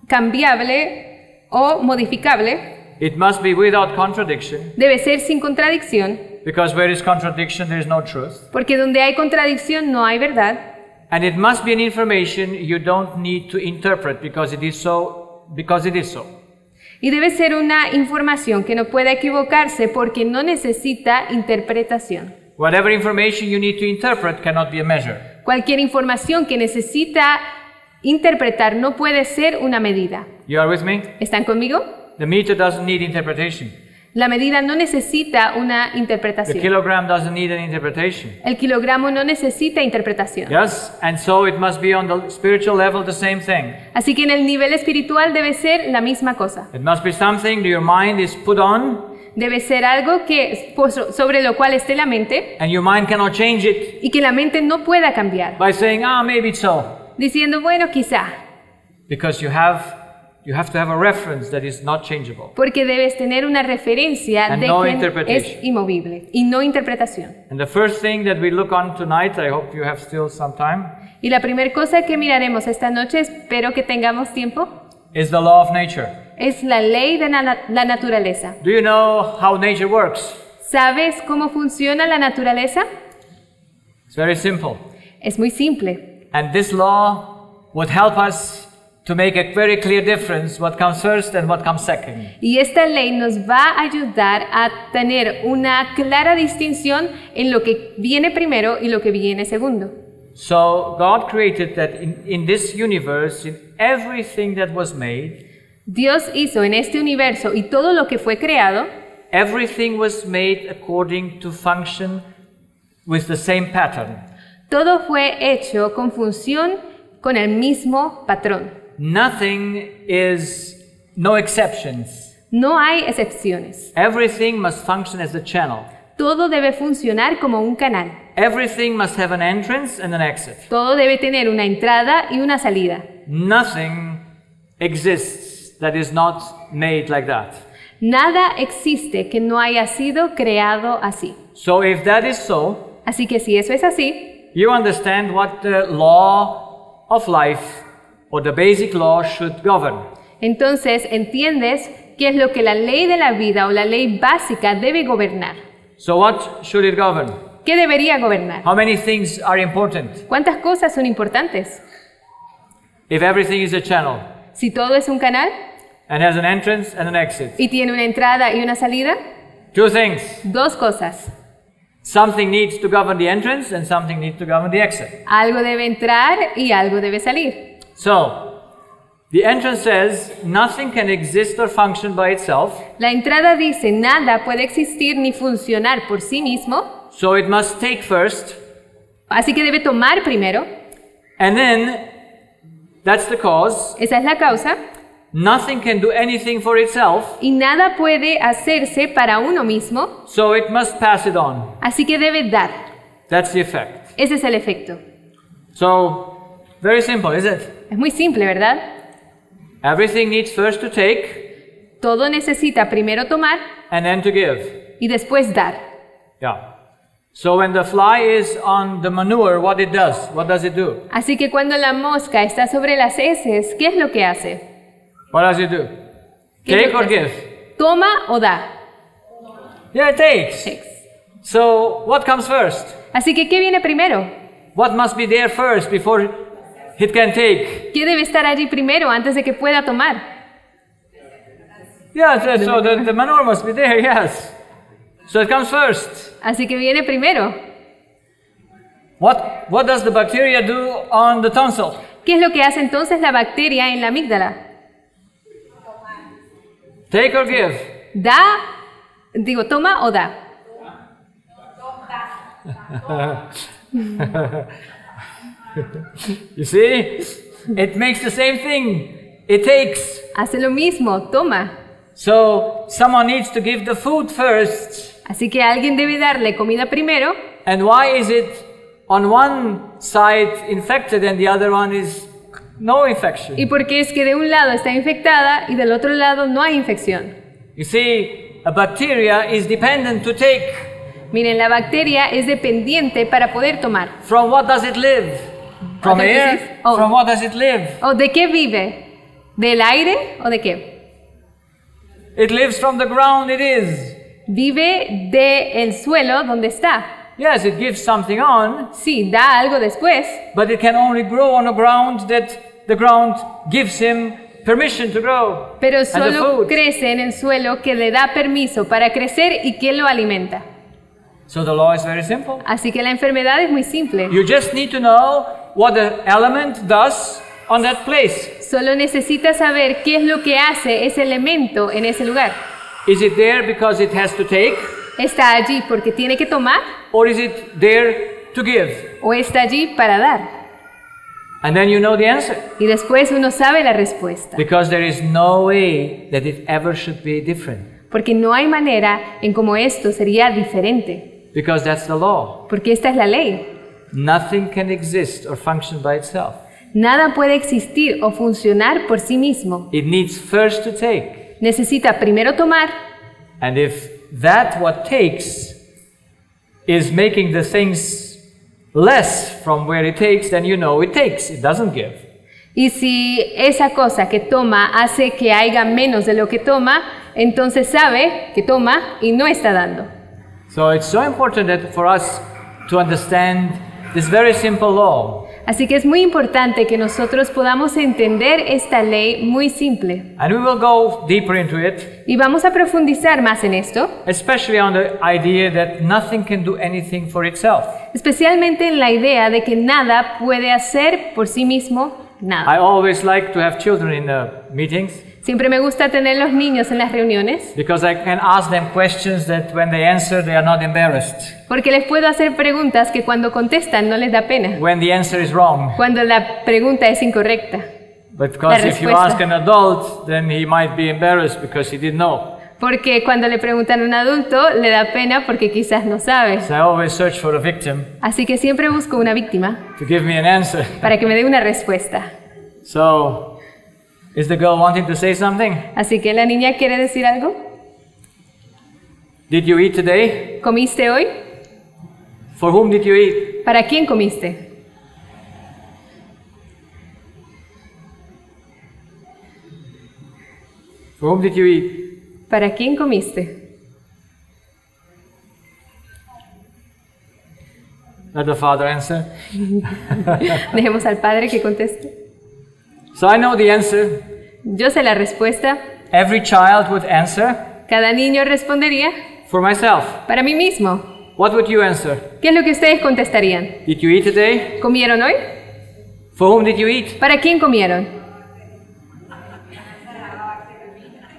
cambiable o modificable. It must be without contradiction. Debe ser sin contradicción, Because where is contradiction, there is no truth. porque donde hay contradicción no hay verdad. And it must be an information you don't need to interpret because it is so. Y debe ser una información que no pueda equivocarse porque no necesita interpretación. Whatever information you need to interpret cannot be a measure. Cualquier información que necesita interpretar no puede ser una medida. You are with me? ¿Están conmigo? The meter doesn't need interpretation. La medida no necesita una The interpretación. kilogram doesn't need an interpretation. El kilogramo no necesita interpretación. Yes? And so it must be on the spiritual level the same thing. Así que en el nivel espiritual debe ser la misma cosa. It must be something that your mind is put on Debe ser algo que sobre lo cual esté la mente and your mind cannot change it y que la mente no pueda cambiar. by saying, maybe it's so. Diciendo, bueno, quizá. Because you have to have a reference that is not changeable. Porque debes tener una referencia And de no que interpretation. es inmovible y no interpretación. And the first thing that we look on tonight, I hope you have still some time, Y la primera cosa que miraremos esta noche, espero que tengamos tiempo, is the law of nature. es la ley de la naturaleza. Do you know how nature works? ¿Sabes cómo funciona la naturaleza? It's very simple. Es muy simple. And this law would help us to make a very clear difference what comes first and what comes second. Y esta ley nos va a ayudar a tener una clara distinción en lo que viene primero y lo que viene segundo. So God created that in this universe, in everything that was made, Dios hizo en este universo y todo lo que fue creado, everything was made according to function with the same pattern. todo fue hecho con función con el mismo patrón. Nothing is, no exceptions. No hay excepciones. Everything must function as a channel. Todo debe funcionar como un canal. Everything must have an entrance and an exit. Todo debe tener una entrada y una salida. Nothing exists that is not made like that. Nada existe que no haya sido creado así. So if that is so, Así que si eso es así, you understand what the law of life or the basic law should govern. entonces entiendes qué es lo que la ley de la vida o la ley básica debe gobernar. So what should it govern? ¿Qué debería gobernar? How many things are important? ¿Cuántas cosas son importantes? If everything is a channel Si todo es un canal and has an entrance and an exit. y tiene una entrada y una salida, Two things. dos cosas. Something needs to govern the entrance and something needs to govern the exit. Algo debe entrar y algo debe salir. So, the entrance says nothing can exist or function by itself. La entrada dice nada puede existir ni funcionar por sí mismo, So it must take first, así que debe tomar primero and then That's the cause. Esa es la causa. Nothing can do anything for itself, Y nada puede hacerse para uno mismo, so it must pass it on. así que debe dar. That's the effect. Ese es el efecto. So, very simple, is it? Es muy simple, ¿verdad? Everything needs first to take Todo necesita primero tomar and then to give. y después dar. Yeah. So when the fly is on the manure, what does it do? Así que cuando la mosca está sobre las heces, ¿qué es lo que hace? What does it do? ¿Qué es Take lo or que hace? give? ¿Toma o da? Yeah, it takes. Takes. So what comes first? Así que, ¿qué viene primero? What must be there first before it can take? ¿Qué debe estar allí primero antes de que pueda tomar? Yeah, so the manure must be there, yes. So it comes first. Así que viene primero. What does the bacteria do on the tonsil? ¿Qué es lo que hace entonces la bacteria en la amígdala? Take or give? ¿Toma o da? You see? It makes the same thing. It takes. Hace lo mismo, toma. So someone needs to give the food first. Así que alguien debe darle comida primero. And why is it on one side infected and the other one is no infection? ¿Y por qué es que de un lado está infectada y del otro lado no hay infección? You see, a bacteria is dependent to take. Miren, la bacteria es dependiente para poder tomar. From what does it live? From Otra air? vez, oh. From what does it live? ¿O de qué vive? ¿Del aire o de qué? It lives from the ground it is. Vive del suelo donde está. Yes, it gives something on, Sí, da algo después, but it can only grow on a ground that the ground gives him permission to grow. pero And the solo food. crece en el suelo que le da permiso para crecer y que lo alimenta. So the law is very simple. Así que la enfermedad es muy simple. You just need to know what the element does on that place. Solo necesitas saber qué es lo que hace ese elemento en ese lugar. Is it there because it has to take, ¿Está allí porque tiene que tomar or is it there to give? o está allí para dar? And then you know the answer. Y después uno sabe la respuesta. Because there is no way that it ever should be different. Porque no hay manera en cómo esto sería diferente. Because that's the law. Porque esta es la ley. Nothing can exist or function by itself. Nada puede existir o funcionar por sí mismo. It needs first to take. Necesita primero tomar, And if that what takes is making the things less from where it takes, then you know it takes. It doesn't give. y si esa cosa que toma hace que haya menos de lo que toma, entonces sabe que toma y no está dando. So it's so important that for us to understand this very simple law. Así que es muy importante que nosotros podamos entender esta ley muy simple. And we will go deeper into it, Y vamos a profundizar más en esto, especially on the idea that nothing can do anything for itself. especialmente en la idea de que nada puede hacer por sí mismo nada. I always like to have children in the meetings Siempre me gusta tener los niños en las reuniones because I can ask them questions that when they answer they are not embarrassed. porque les puedo hacer preguntas que cuando contestan no les da pena, When the answer is wrong. cuando la pregunta es incorrecta. Because if you respuesta. ask an adult, then he might be embarrassed because he didn't know. Porque cuando le preguntan a un adulto le da pena porque quizás no sabe. So I always search for a victim Así que siempre busco una víctima to give me an answer. para que me dé una respuesta. So, is the girl wanting to say something? Así que la niña quiere decir algo. Did you eat today? ¿Comiste hoy? For whom did you eat? ¿Para quién comiste? For whom did you eat? ¿Para quién comiste? Let the father answer. Dejemos al padre que conteste. So I know the answer. Yo sé la respuesta. Every child would answer Cada niño respondería for myself. para mí mismo. What would you answer? ¿Qué es lo que ustedes contestarían? Did you eat today? ¿Comieron hoy? For whom did you eat? ¿Para quién comieron?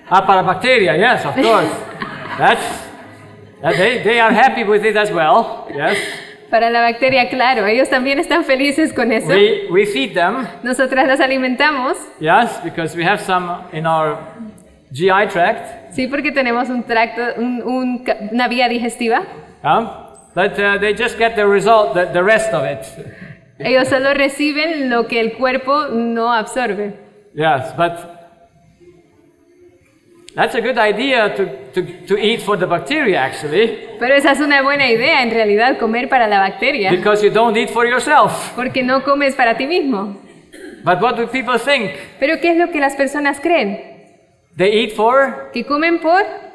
Para bacteria, yes, of course. They are happy with it as well, yes. Para la bacteria, claro, ellos también están felices con eso. We feed them, Nosotras las alimentamos, yes, because we have some in our GI tract. sí, porque tenemos un tracto, una vía digestiva. But they just get the result, the rest of it. Ellos solo reciben lo que el cuerpo no absorbe. Yes, but that's a good idea to eat for the bacteria, actually, Pero esa es una buena idea, en realidad, comer para la bacteria, because you don't eat for yourself. porque no comes para ti mismo. But what do people think? Pero ¿qué es lo que las personas creen? They eat for Que comen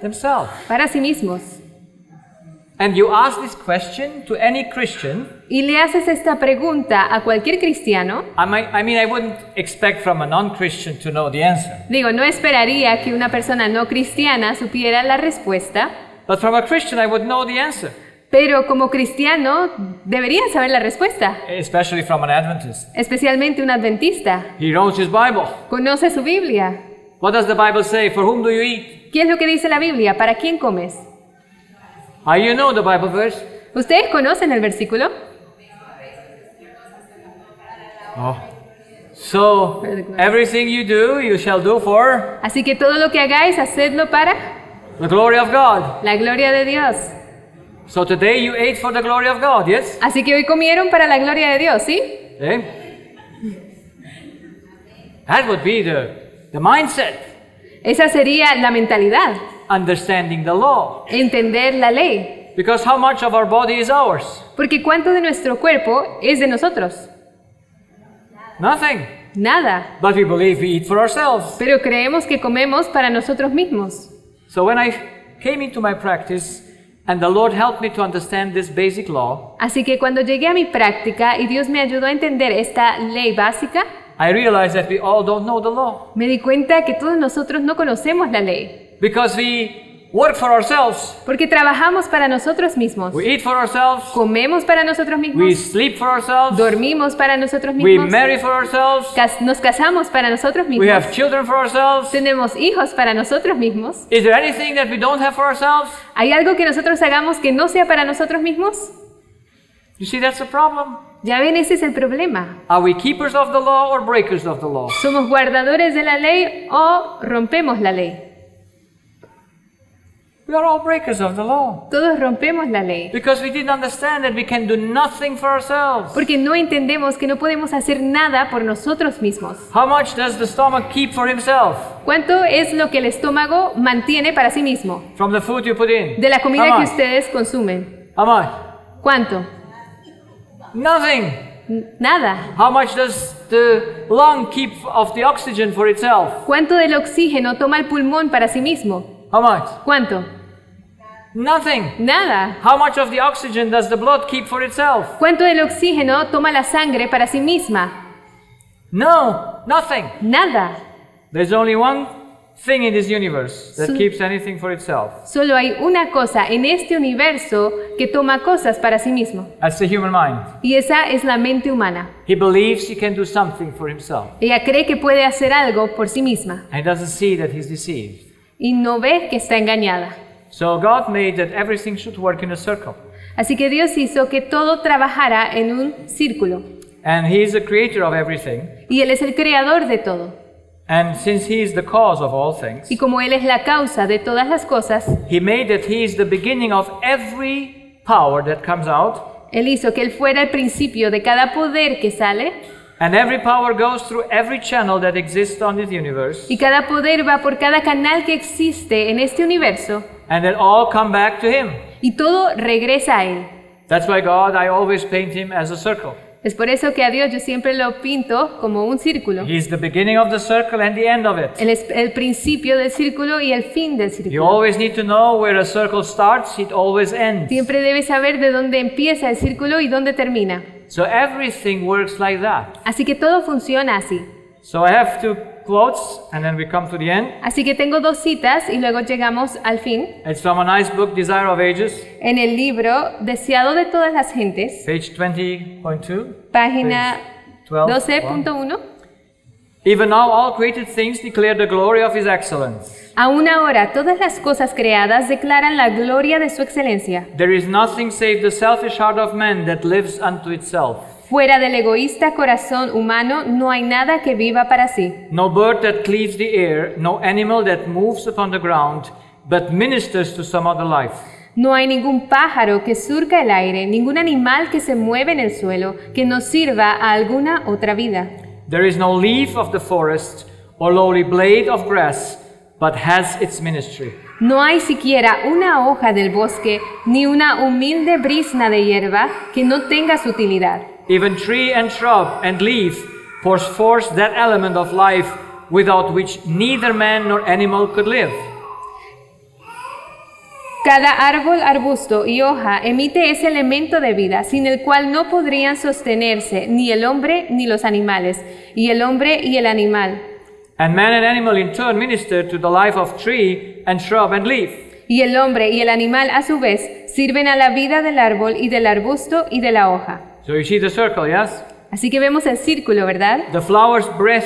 themselves. para sí mismos. And you ask this question to any Christian, Y le haces esta pregunta a cualquier cristiano. I mean, I wouldn't expect from a non-Christian to know the answer. Digo, no esperaría que una persona no cristiana supiera la respuesta, But from a Christian, I would know the answer, pero como cristiano deberían saber la respuesta, especially from an Adventist. especialmente un adventista. He knows his Bible. Conoce su Biblia. What does the Bible say? For whom do you eat? ¿Qué es lo que dice la Biblia? ¿Para quién comes? You know the Bible verse? ¿Ustedes conocen el versículo? So, everything you do, you shall do for Así que todo lo que hagáis, hacedlo para the glory of God. la gloria de Dios. So today you ate for the glory of God, yes? Así que hoy comieron para la gloria de Dios, ¿sí? Eh? That would be the mindset, Esa sería la mentalidad, understanding the law. entender la ley. Because how much of our body is ours? Porque ¿cuánto de nuestro cuerpo es de nosotros? Nothing. Nada. But we believe we eat for ourselves. Pero creemos que comemos para nosotros mismos. So when I came into my practice and the Lord helped me to understand this basic law, Así que cuando llegué a mi práctica y Dios me ayudó a entender esta ley básica, I realized that we all don't know the law. me di cuenta que todos nosotros no conocemos la ley. Because we work for ourselves. Porque trabajamos para nosotros mismos. We eat for ourselves. Comemos para nosotros We mismos. sleep for ourselves. Dormimos para nosotros We mismos. marry for ourselves. Nos casamos para nosotros We mismos. have children for ourselves. Tenemos hijos para nosotros mismos. Is there anything that we don't have for ourselves? ¿Hay algo que nosotros hagamos que no sea para nosotros mismos? You see, that's the problem. Ya ven, ese es el problema. Are we keepers of the law or breakers of the law? ¿Somos guardadores de la ley o rompemos la ley? We are all breakers of the law. Todos rompemos la ley. Because we didn't understand that we can do nothing for ourselves. Porque no entendemos que no podemos hacer nada por nosotros mismos. How much does the stomach keep for himself? ¿Cuánto es lo que el estómago mantiene para sí mismo? From the food you put in? De la comida How que much? ustedes consumen. How much? ¿Cuánto? Nothing. Nada. How much does the lung keep of the oxygen for itself? ¿Cuánto del oxígeno toma el pulmón para sí mismo? How much? ¿Cuánto? Nothing. Nada. How much of the oxygen does the blood keep for itself? ¿Cuánto del oxígeno toma la sangre para sí misma? No, nothing. Nada. There's only one thing in this universe that So- keeps anything for itself. Solo hay una cosa en este universo que toma cosas para sí mismo. That's the human mind. Y esa es la mente humana. He believes he can do something for himself. Ella cree que puede hacer algo por sí misma And he doesn't see that he's deceived. y no ve que está engañada. So God made that everything should work in a circle. Así que Dios hizo que todo trabajara en un círculo. And he is the creator of everything. Y Él es el creador de todo. And since he is the cause of all things, Y como Él es la causa de todas las cosas, he made that he is the beginning of every power that comes out. Él hizo que Él fuera el principio de cada poder que sale. And every power goes through every channel that exists on this universe. Y cada poder va por cada canal que existe en este universo. And then all come back to him. Y todo regresa a Él. That's why God, I always paint him as a circle. Es por eso que a Dios yo siempre lo pinto como un círculo. He's the beginning of the circle and the end of it. Él es el principio del círculo y el fin del You círculo. always need to know where a circle starts, it always ends. Siempre debes saber de dónde empieza el círculo y dónde termina. So everything works like that. Así que todo funciona así. So I have two quotes and then we come to the end. Así que tengo dos citas y luego llegamos al fin. It's from a nice book, Desire of Ages, En el libro Deseado de todas las gentes, page 20.2. página Page 12. 12.1. Even now all created things declare the glory of his excellence. Aún ahora, todas las cosas creadas declaran la gloria de su excelencia. There is nothing save the selfish heart of man that lives unto itself. Fuera del egoísta corazón humano no hay nada que viva para sí. No bird that cleaves the air, no animal that moves upon the ground, but ministers to some other life. No hay ningún pájaro que surca el aire, ningún animal que se mueve en el suelo, que nos sirva a alguna otra vida. There is no leaf of the forest, or lowly blade of grass, but has its ministry. No hay siquiera una hoja del bosque, ni una humilde brizna de hierba que no tenga su utilidad. Even tree and shrub and leaf pours forth that element of life without which neither man nor animal could live. Cada árbol, arbusto y hoja emite ese elemento de vida, sin el cual no podrían sostenerse ni el hombre ni los animales, y el hombre y el animal. And man and animal in turn minister to the life of tree and shrub and leaf. Y el hombre y el animal a su vez sirven a la vida del árbol y del arbusto y de la hoja. So you see the circle, yes? Así que vemos el círculo, ¿verdad? The flowers breathe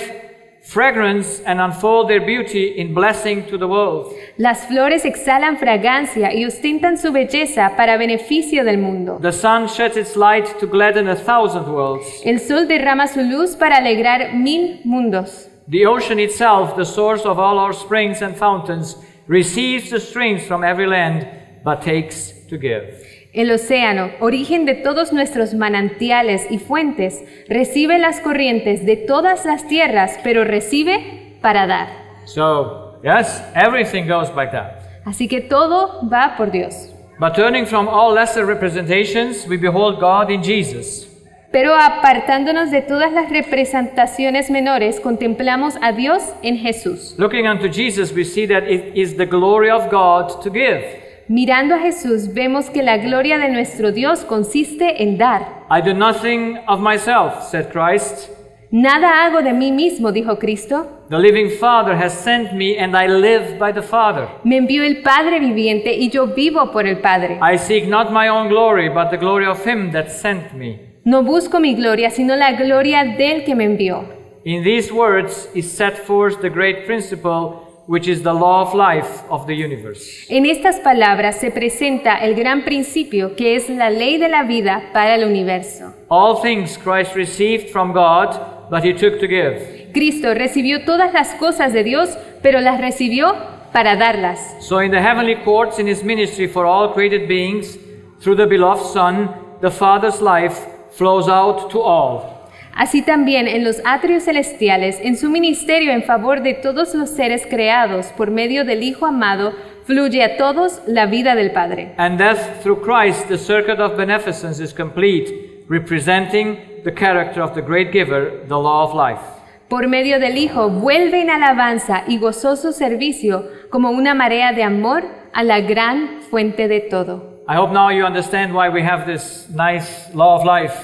fragrance and unfold their beauty in blessing to the world. Las flores exhalan fragancia y ostentan su belleza para beneficio del mundo. The sun sheds its light to gladden 1,000 worlds. El sol derrama su luz para alegrar 1000 mundos. The ocean itself, the source of all our springs and fountains, receives the streams from every land, but takes to give. El océano, origen de todos nuestros manantiales y fuentes, recibe las corrientes de todas las tierras, pero recibe para dar. So, yes, everything goes like that. Así que todo va por Dios. But turning from all lesser representations, we behold God in Jesus. Pero apartándonos de todas las representaciones menores, contemplamos a Dios en Jesús. Looking unto Jesus, we see that it is the glory of God to give. Mirando a Jesús, vemos que la gloria de nuestro Dios consiste en dar. I do nothing of myself, said Christ. Nada hago de mí mismo, dijo Cristo. The living Father has sent me, and I live by the Father. Me envió el Padre viviente y yo vivo por el Padre. I seek not my own glory, but the glory of him that sent me. No busco mi gloria, sino la gloria del que me envió. In these words is set forth the great principle, which is the law of life of the universe. En estas palabras se presenta el gran principio que es la ley de la vida para el universo. All things Christ received from God, but he took to give. Cristo recibió todas las cosas de Dios, pero las recibió para darlas. So in the heavenly courts in his ministry for all created beings, through the beloved Son, the Father's life flows out to all. Así también en los atrios celestiales, en su ministerio en favor de todos los seres creados por medio del Hijo amado, fluye a todos la vida del Padre. And thus through Christ the circuit of beneficence is complete, representing the character of the great giver, the law of life. Por medio del Hijo vuelve en alabanza y gozoso servicio como una marea de amor a la gran fuente de todo. I hope now you understand why we have this nice law of life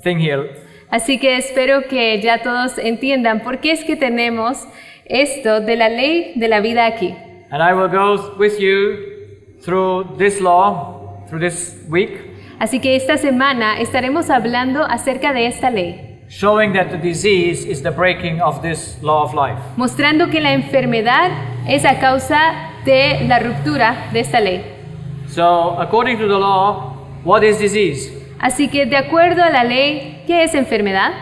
thing here. Así que espero que ya todos entiendan por qué es que tenemos esto de la ley de la vida aquí. And I will go with you through this law, through this week, Así que esta semana estaremos hablando acerca de esta ley, showing that the disease is the breaking of this law of life. mostrando que la enfermedad es a causa de la ruptura de esta ley. So, according to the law, what is disease? Así que de acuerdo a la ley, ¿qué es enfermedad?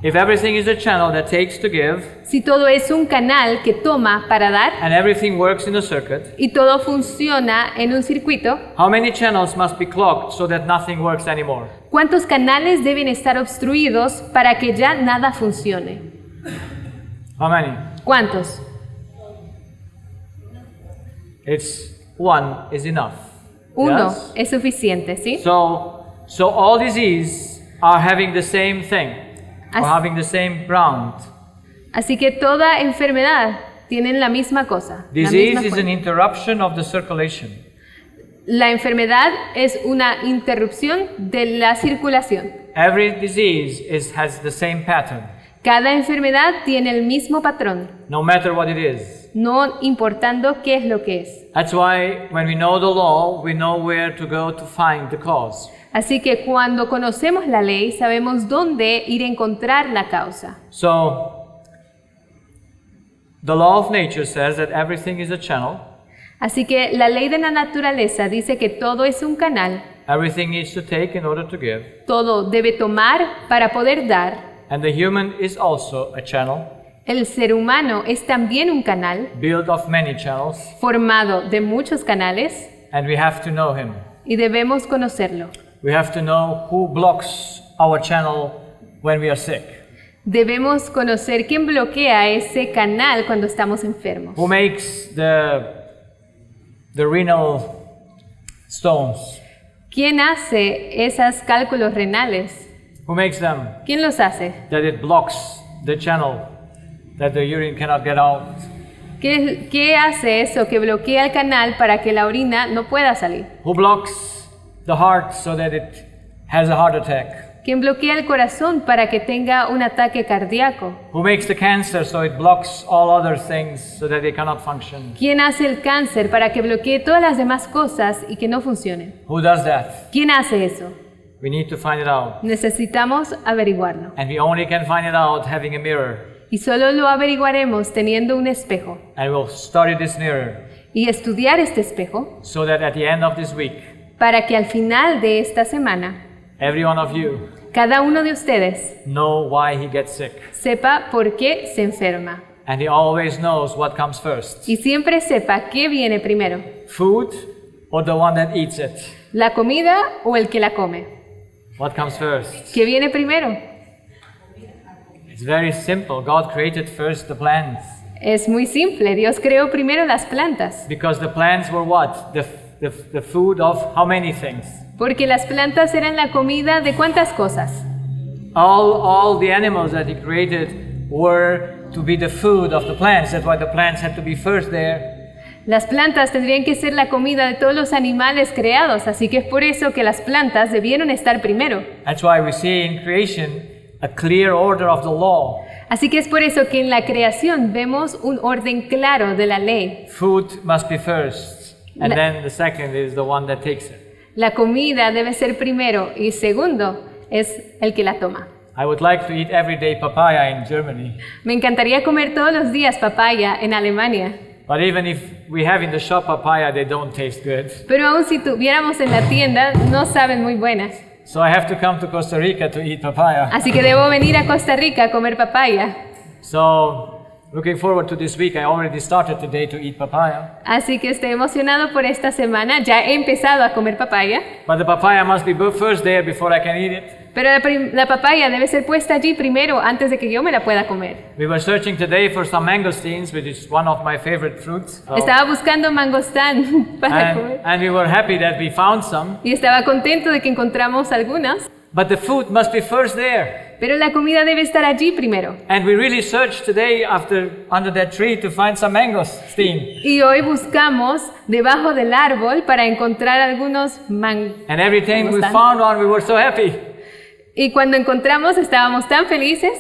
If everything is a channel that takes to give, Si todo es un canal que toma para dar and everything works in a circuit, y todo funciona en un circuito, how many channels must be clogged so that nothing works anymore? ¿cuántos canales deben estar obstruidos para que ya nada funcione? How many? ¿Cuántos? It's one is enough. Uno Yes? es suficiente, ¿sí? So all disease are having the same thing, or As- having the same ground. Así que toda enfermedad tiene la misma cosa. la Disease misma is an fuente. interruption of the circulation. La enfermedad es una interrupción de la circulación. Every disease has the same pattern, Cada enfermedad tiene el mismo patrón, no matter what it is. no importando qué es lo que es. That's why when we know the law, we know where to go to find the cause. Así que cuando conocemos la ley, sabemos dónde ir a encontrar la causa. So, the law of nature says that everything is a channel. Así que la ley de la naturaleza dice que todo es un canal, Everything needs to take in order to give. todo debe tomar para poder dar. And the human is also a channel, El ser humano es también un canal, built of many channels, formado de muchos canales, and we have to know him. y debemos conocerlo. We have to know who blocks our channel when we are sick. Debemos conocer quién bloquea ese canal cuando estamos enfermos. Who makes the renal stones? ¿Quién hace esos cálculos renales? Who makes them? ¿Quién los hace? That it blocks the channel, that the urine cannot get out. ¿Qué hace eso que bloquea el canal para que la orina no pueda salir? Who blocks the heart so that it has a heart attack? ¿Quién bloquea el corazón para que tenga un ataque cardíaco? Who makes the cancer so it blocks all other things so that they cannot function? ¿Quién hace el cáncer para que bloquee todas las demás cosas y que no funcionen? Who does that? ¿Quién hace eso? We need to find it out. Necesitamos averiguarlo. And we only can find it out having a mirror. Y solo lo averiguaremos teniendo un espejo. And we'll study this mirror Y estudiar este espejo so that at the end of this week, para que al final de esta semana, every one of you cada uno de ustedes know why he gets sick. sepa por qué se enferma. And he always knows what comes first. Y siempre sepa qué viene primero, Food or the one that eats it? la comida o el que la come. What comes first? ¿Qué viene primero? It's very simple. God created first the plants. Es muy simple. Dios creó primero las plantas. Because the plants were what? The food of how many things? Porque las plantas eran la comida de cuántas cosas. All the animals that he created were to be the food of the plants. That's why the plants had to be first there. Las plantas tendrían que ser la comida de todos los animales creados, así que es por eso que las plantas debieron estar primero. That's why we see in creation a clear order of the law. Así que es por eso que en la creación vemos un orden claro de la ley. Food must be first, and La- then the second is the one that takes it. La comida debe ser primero y segundo es el que la toma. I would like to eat every day papaya in Germany. Me encantaría comer todos los días papaya en Alemania, But even if we have in the shop papaya, they don't taste good. pero aun si tuviéramos en la tienda no saben muy buenas. So I have to come to Costa Rica to eat papaya. Así que debo venir a Costa Rica a comer papaya. So looking forward to this week. I already started today to eat papaya. Así que estoy emocionado por esta semana. Ya he empezado a comer papaya, But the papaya must be first there before I can eat it. pero la papaya debe ser puesta allí primero antes de que yo me la pueda comer. We were searching today for some mangosteens, which is one of my favorite fruits. So- Estaba buscando mangostán para comer and we were happy that we found some. y estaba contento de que encontramos algunas, But the food must be first there. pero la comida debe estar allí primero. And we really searched today under that tree to find some mangosteen. Y hoy buscamos debajo del árbol para encontrar algunos And every time we mangostán. found one, we were so happy. Y cuando encontramos estábamos tan felices.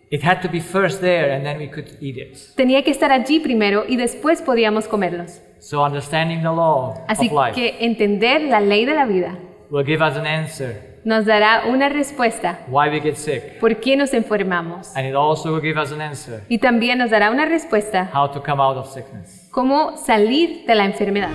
It had to be first there, and then we could eat it. Tenía que estar allí primero y después podíamos comerlos. So understanding the law Así of life que entender la ley de la vida will give us an answer nos dará una respuesta why we get sick. por qué nos enfermamos. And it also will give us an answer Y también nos dará una respuesta how to come out of sickness. cómo salir de la enfermedad.